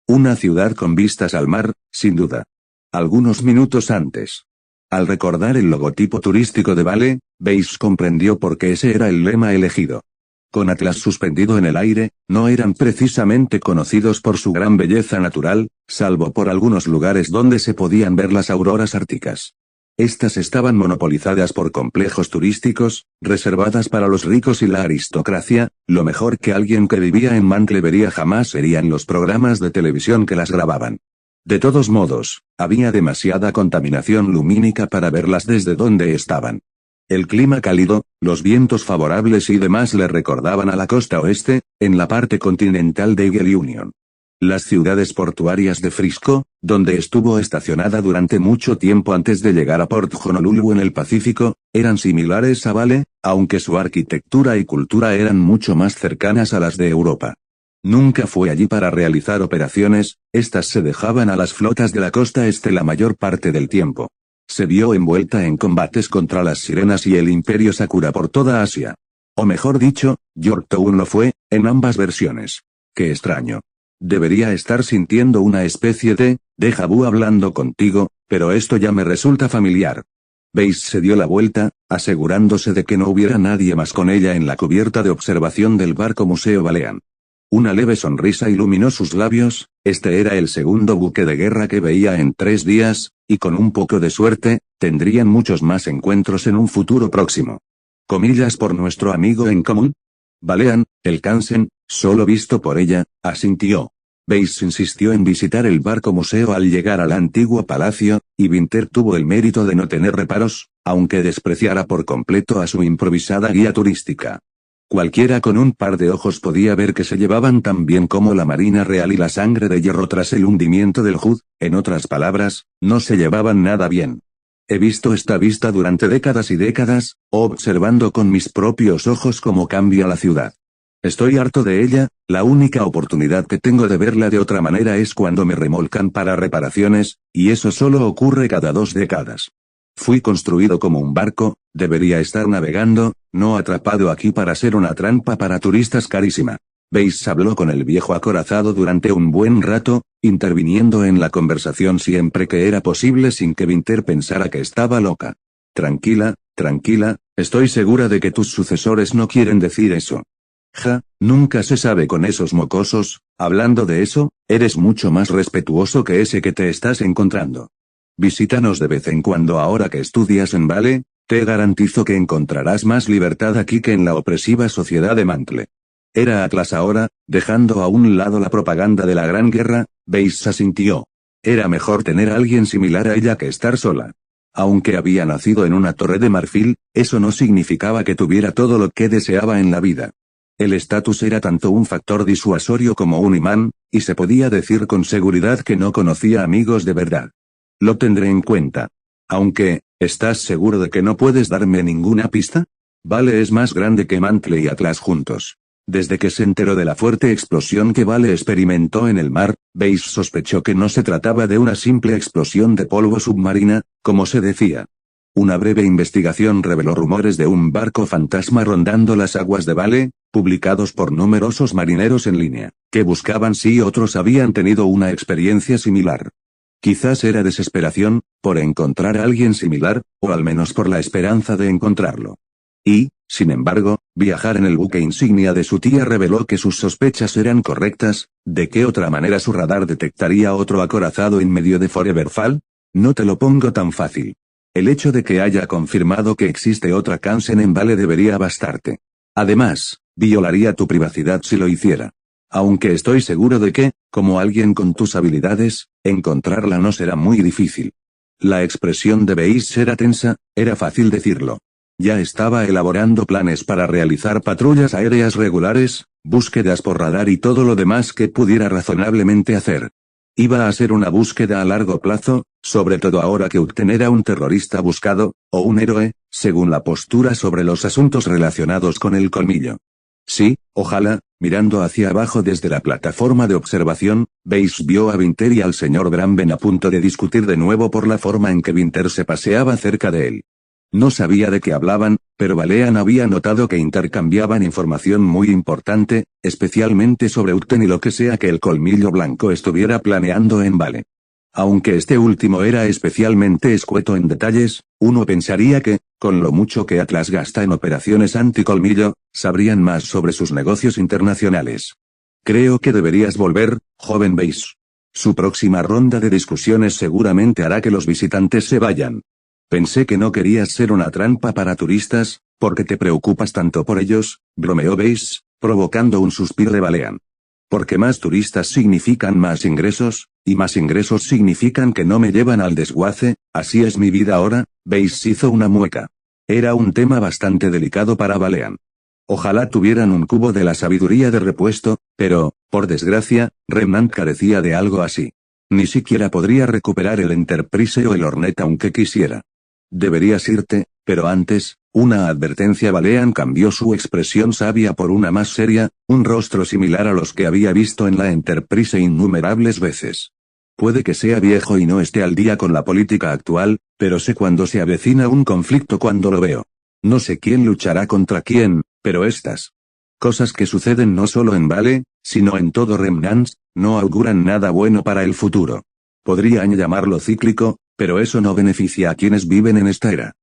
Una ciudad con vistas al mar, sin duda. Algunos minutos antes. Al recordar el logotipo turístico de Vale, Beis comprendió por qué ese era el lema elegido. Con Atlas suspendido en el aire, no eran precisamente conocidos por su gran belleza natural, salvo por algunos lugares donde se podían ver las auroras árticas. Estas estaban monopolizadas por complejos turísticos, reservadas para los ricos y la aristocracia. Lo mejor que alguien que vivía en Mantle vería jamás serían los programas de televisión que las grababan. De todos modos, había demasiada contaminación lumínica para verlas desde donde estaban. El clima cálido, los vientos favorables y demás le recordaban a la costa oeste, en la parte continental de Eagle Union. Las ciudades portuarias de Frisco, donde estuvo estacionada durante mucho tiempo antes de llegar a Port Honolulu en el Pacífico, eran similares a Vale, aunque su arquitectura y cultura eran mucho más cercanas a las de Europa. Nunca fue allí para realizar operaciones, estas se dejaban a las flotas de la costa este la mayor parte del tiempo. Se vio envuelta en combates contra las sirenas y el Imperio Sakura por toda Asia. O mejor dicho, Yorktown lo fue, en ambas versiones. Qué extraño. Debería estar sintiendo una especie de déjà vu hablando contigo, pero esto ya me resulta familiar. Beis se dio la vuelta, asegurándose de que no hubiera nadie más con ella en la cubierta de observación del barco Museo Balean. Una leve sonrisa iluminó sus labios. Este era el segundo buque de guerra que veía en 3 días, y con un poco de suerte, tendrían muchos más encuentros en un futuro próximo. Comillas por nuestro amigo en común. Balean, el Kansen, solo visto por ella, asintió. Beis insistió en visitar el barco museo al llegar al antiguo palacio, y Winter tuvo el mérito de no tener reparos, aunque despreciara por completo a su improvisada guía turística. Cualquiera con un par de ojos podía ver que se llevaban tan bien como la Marina Real y la Sangre de Hierro tras el hundimiento del Hood, en otras palabras, no se llevaban nada bien. He visto esta vista durante décadas y décadas, observando con mis propios ojos cómo cambia la ciudad. Estoy harto de ella, la única oportunidad que tengo de verla de otra manera es cuando me remolcan para reparaciones, y eso solo ocurre cada 2 décadas. Fui construido como un barco, debería estar navegando, no atrapado aquí para ser una trampa para turistas carísima. Beis habló con el viejo acorazado durante un buen rato, interviniendo en la conversación siempre que era posible sin que Winter pensara que estaba loca. Tranquila, tranquila, estoy segura de que tus sucesores no quieren decir eso. Ja, nunca se sabe con esos mocosos. Hablando de eso, eres mucho más respetuoso que ese que te estás encontrando. Visítanos de vez en cuando ahora que estudias en Vale, te garantizo que encontrarás más libertad aquí que en la opresiva sociedad de Mantle. Era Atlas ahora, dejando a un lado la propaganda de la Gran Guerra. Beis asintió. Era mejor tener a alguien similar a ella que estar sola. Aunque había nacido en una torre de marfil, eso no significaba que tuviera todo lo que deseaba en la vida. El estatus era tanto un factor disuasorio como un imán, y se podía decir con seguridad que no conocía amigos de verdad. Lo tendré en cuenta. Aunque, ¿estás seguro de que no puedes darme ninguna pista? Vale es más grande que Mantle y Atlas juntos. Desde que se enteró de la fuerte explosión que Vale experimentó en el mar, Beis sospechó que no se trataba de una simple explosión de polvo submarina, como se decía. Una breve investigación reveló rumores de un barco fantasma rondando las aguas de Vale, publicados por numerosos marineros en línea, que buscaban si otros habían tenido una experiencia similar. Quizás era desesperación, por encontrar a alguien similar, o al menos por la esperanza de encontrarlo. Y, sin embargo, viajar en el buque insignia de su tía reveló que sus sospechas eran correctas. ¿De qué otra manera su radar detectaría otro acorazado en medio de Forever Fall? No te lo pongo tan fácil. El hecho de que haya confirmado que existe otra Kansen en Vale debería bastarte. Además, violaría tu privacidad si lo hiciera. Aunque estoy seguro de que, como alguien con tus habilidades, encontrarla no será muy difícil. La expresión de Beis era tensa, era fácil decirlo. Ya estaba elaborando planes para realizar patrullas aéreas regulares, búsquedas por radar y todo lo demás que pudiera razonablemente hacer. Iba a ser una búsqueda a largo plazo, sobre todo ahora que Upton era un terrorista buscado, o un héroe, según la postura sobre los asuntos relacionados con el colmillo. Sí, ojalá. Mirando hacia abajo desde la plataforma de observación, Weiss vio a Winter y al señor Bramben a punto de discutir de nuevo por la forma en que Winter se paseaba cerca de él. No sabía de qué hablaban, pero Balean había notado que intercambiaban información muy importante, especialmente sobre Upton y lo que sea que el colmillo blanco estuviera planeando en Vale. Aunque este último era especialmente escueto en detalles, uno pensaría que, con lo mucho que Atlas gasta en operaciones anticolmillo, sabrían más sobre sus negocios internacionales. Creo que deberías volver, joven Weiss. Su próxima ronda de discusiones seguramente hará que los visitantes se vayan. Pensé que no querías ser una trampa para turistas, porque te preocupas tanto por ellos, bromeó Weiss, provocando un suspiro de Balean. Porque más turistas significan más ingresos, y más ingresos significan que no me llevan al desguace, así es mi vida ahora. Weiss hizo una mueca. Era un tema bastante delicado para Balean. Ojalá tuvieran un cubo de la sabiduría de repuesto, pero, por desgracia, Remnant carecía de algo así. Ni siquiera podría recuperar el Enterprise o el Hornet aunque quisiera. Deberías irte, pero antes, una advertencia. Balean cambió su expresión sabia por una más seria, un rostro similar a los que había visto en la Enterprise innumerables veces. Puede que sea viejo y no esté al día con la política actual, pero sé cuándo se avecina un conflicto cuando lo veo. No sé quién luchará contra quién, pero estas cosas que suceden no solo en Vale, sino en todo Remnant, no auguran nada bueno para el futuro. Podrían llamarlo cíclico, pero eso no beneficia a quienes viven en esta era.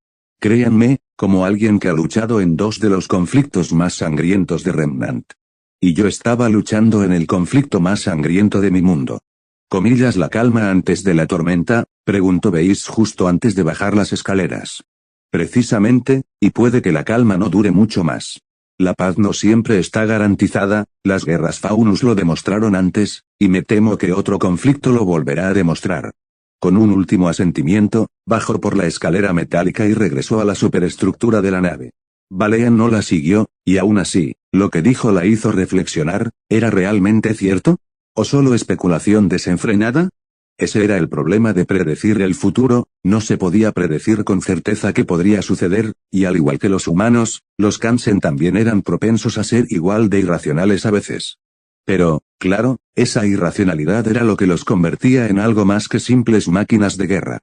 Créanme, como alguien que ha luchado en dos de los conflictos más sangrientos de Remnant. Y yo estaba luchando en el conflicto más sangriento de mi mundo. Comillas, ¿la calma antes de la tormenta?, preguntó Weiss justo antes de bajar las escaleras. Precisamente, y puede que la calma no dure mucho más. La paz no siempre está garantizada, las guerras Faunus lo demostraron antes, y me temo que otro conflicto lo volverá a demostrar. Con un último asentimiento, bajó por la escalera metálica y regresó a la superestructura de la nave. Balean no la siguió, y aún así, lo que dijo la hizo reflexionar. ¿Era realmente cierto? ¿O solo especulación desenfrenada? Ese era el problema de predecir el futuro, no se podía predecir con certeza qué podría suceder, y al igual que los humanos, los Kansen también eran propensos a ser igual de irracionales a veces. Pero, claro, esa irracionalidad era lo que los convertía en algo más que simples máquinas de guerra.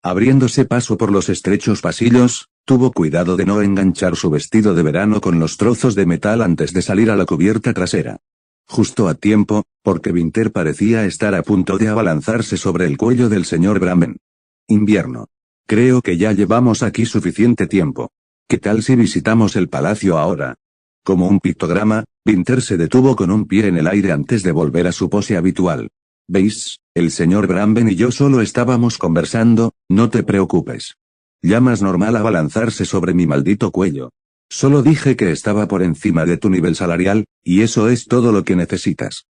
Abriéndose paso por los estrechos pasillos, tuvo cuidado de no enganchar su vestido de verano con los trozos de metal antes de salir a la cubierta trasera. Justo a tiempo, porque Winter parecía estar a punto de abalanzarse sobre el cuello del señor Bramben. Invierno. Creo que ya llevamos aquí suficiente tiempo. ¿Qué tal si visitamos el palacio ahora? Como un pictograma, Winter se detuvo con un pie en el aire antes de volver a su pose habitual. ¿Veis? El señor Bramben y yo solo estábamos conversando, no te preocupes. Llamas normal abalanzarse sobre mi maldito cuello. Solo dije que estaba por encima de tu nivel salarial, y eso es todo lo que necesitas.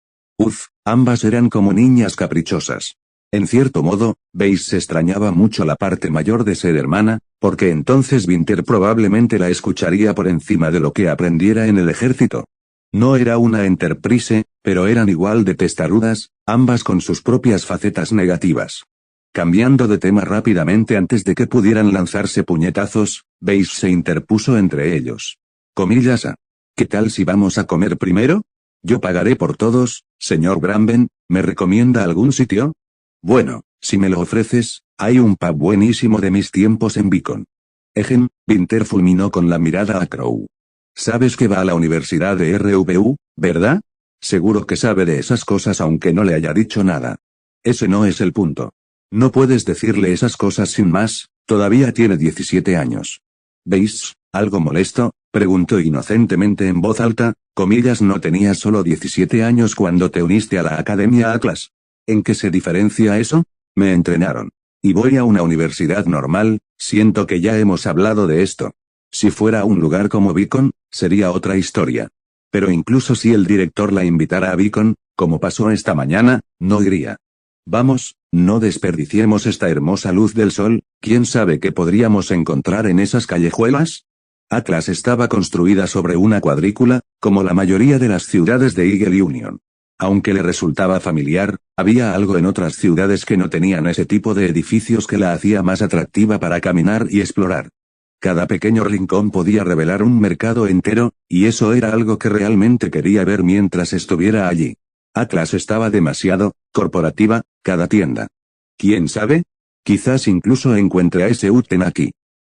Ambas eran como niñas caprichosas. En cierto modo, Weiss se extrañaba mucho la parte mayor de ser hermana, porque entonces Winter probablemente la escucharía por encima de lo que aprendiera en el ejército. No era una Enterprise, pero eran igual de testarudas, ambas con sus propias facetas negativas. Cambiando de tema rápidamente antes de que pudieran lanzarse puñetazos, Weiss se interpuso entre ellos. Comillas a. ¿Qué tal si vamos a comer primero? Yo pagaré por todos, señor Bramben. ¿Me recomienda algún sitio? Bueno, si me lo ofreces, hay un pub buenísimo de mis tiempos en Beacon. Winter fulminó con la mirada a Crow. Sabes que va a la universidad de RVU, ¿verdad? Seguro que sabe de esas cosas aunque no le haya dicho nada. Ese no es el punto. No puedes decirle esas cosas sin más, todavía tiene 17 años. ¿Veis? ¿Algo molesto?, preguntó inocentemente en voz alta. Comillas, ¿no tenías solo 17 años cuando te uniste a la Academia Atlas? ¿En qué se diferencia eso? Me entrenaron. Y voy a una universidad normal, siento que ya hemos hablado de esto. Si fuera un lugar como Beacon, sería otra historia. Pero incluso si el director la invitara a Beacon, como pasó esta mañana, no iría. Vamos, no desperdiciemos esta hermosa luz del sol. ¿Quién sabe qué podríamos encontrar en esas callejuelas? Atlas estaba construida sobre una cuadrícula, como la mayoría de las ciudades de Eagle Union. Aunque le resultaba familiar, había algo en otras ciudades que no tenían ese tipo de edificios que la hacía más atractiva para caminar y explorar. Cada pequeño rincón podía revelar un mercado entero, y eso era algo que realmente quería ver mientras estuviera allí. Atlas estaba demasiado corporativa, cada tienda. ¿Quién sabe? Quizás incluso encuentre a ese Uten aquí.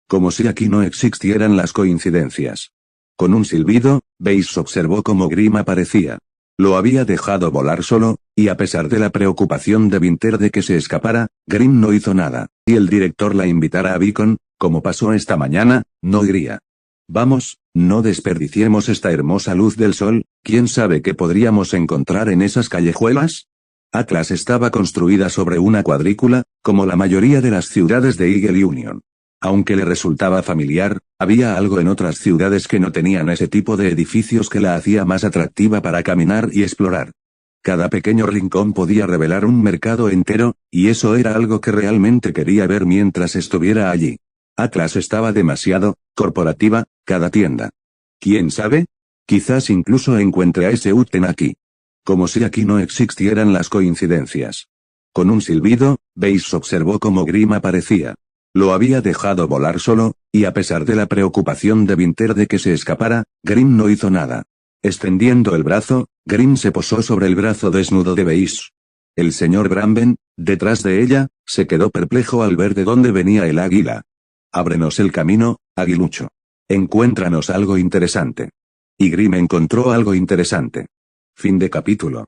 Como si aquí no existieran las coincidencias. Con un silbido, Base observó cómo Grimm aparecía. Lo había dejado volar solo, y a pesar de la preocupación de Winter de que se escapara, Grimm no hizo nada. Si el director la invitara a Beacon, como pasó esta mañana, no iría. Vamos, no desperdiciemos esta hermosa luz del sol, ¿quién sabe qué podríamos encontrar en esas callejuelas? Atlas estaba construida sobre una cuadrícula, como la mayoría de las ciudades de Eagle Union. Aunque le resultaba familiar, había algo en otras ciudades que no tenían ese tipo de edificios que la hacía más atractiva para caminar y explorar. Cada pequeño rincón podía revelar un mercado entero, y eso era algo que realmente quería ver mientras estuviera allí. Atlas estaba demasiado corporativa, cada tienda. ¿Quién sabe? Quizás incluso encuentre a ese Uten aquí. Como si aquí no existieran las coincidencias. Con un silbido, Base observó cómo Grimm aparecía. Lo había dejado volar solo, y a pesar de la preocupación de Winter de que se escapara, Grimm no hizo nada. Extendiendo el brazo, Grimm se posó sobre el brazo desnudo de Base. El señor Bramben, detrás de ella, se quedó perplejo al ver de dónde venía el águila. Ábrenos el camino, aguilucho. Encuéntranos algo interesante. Y Grimm encontró algo interesante. Fin de capítulo.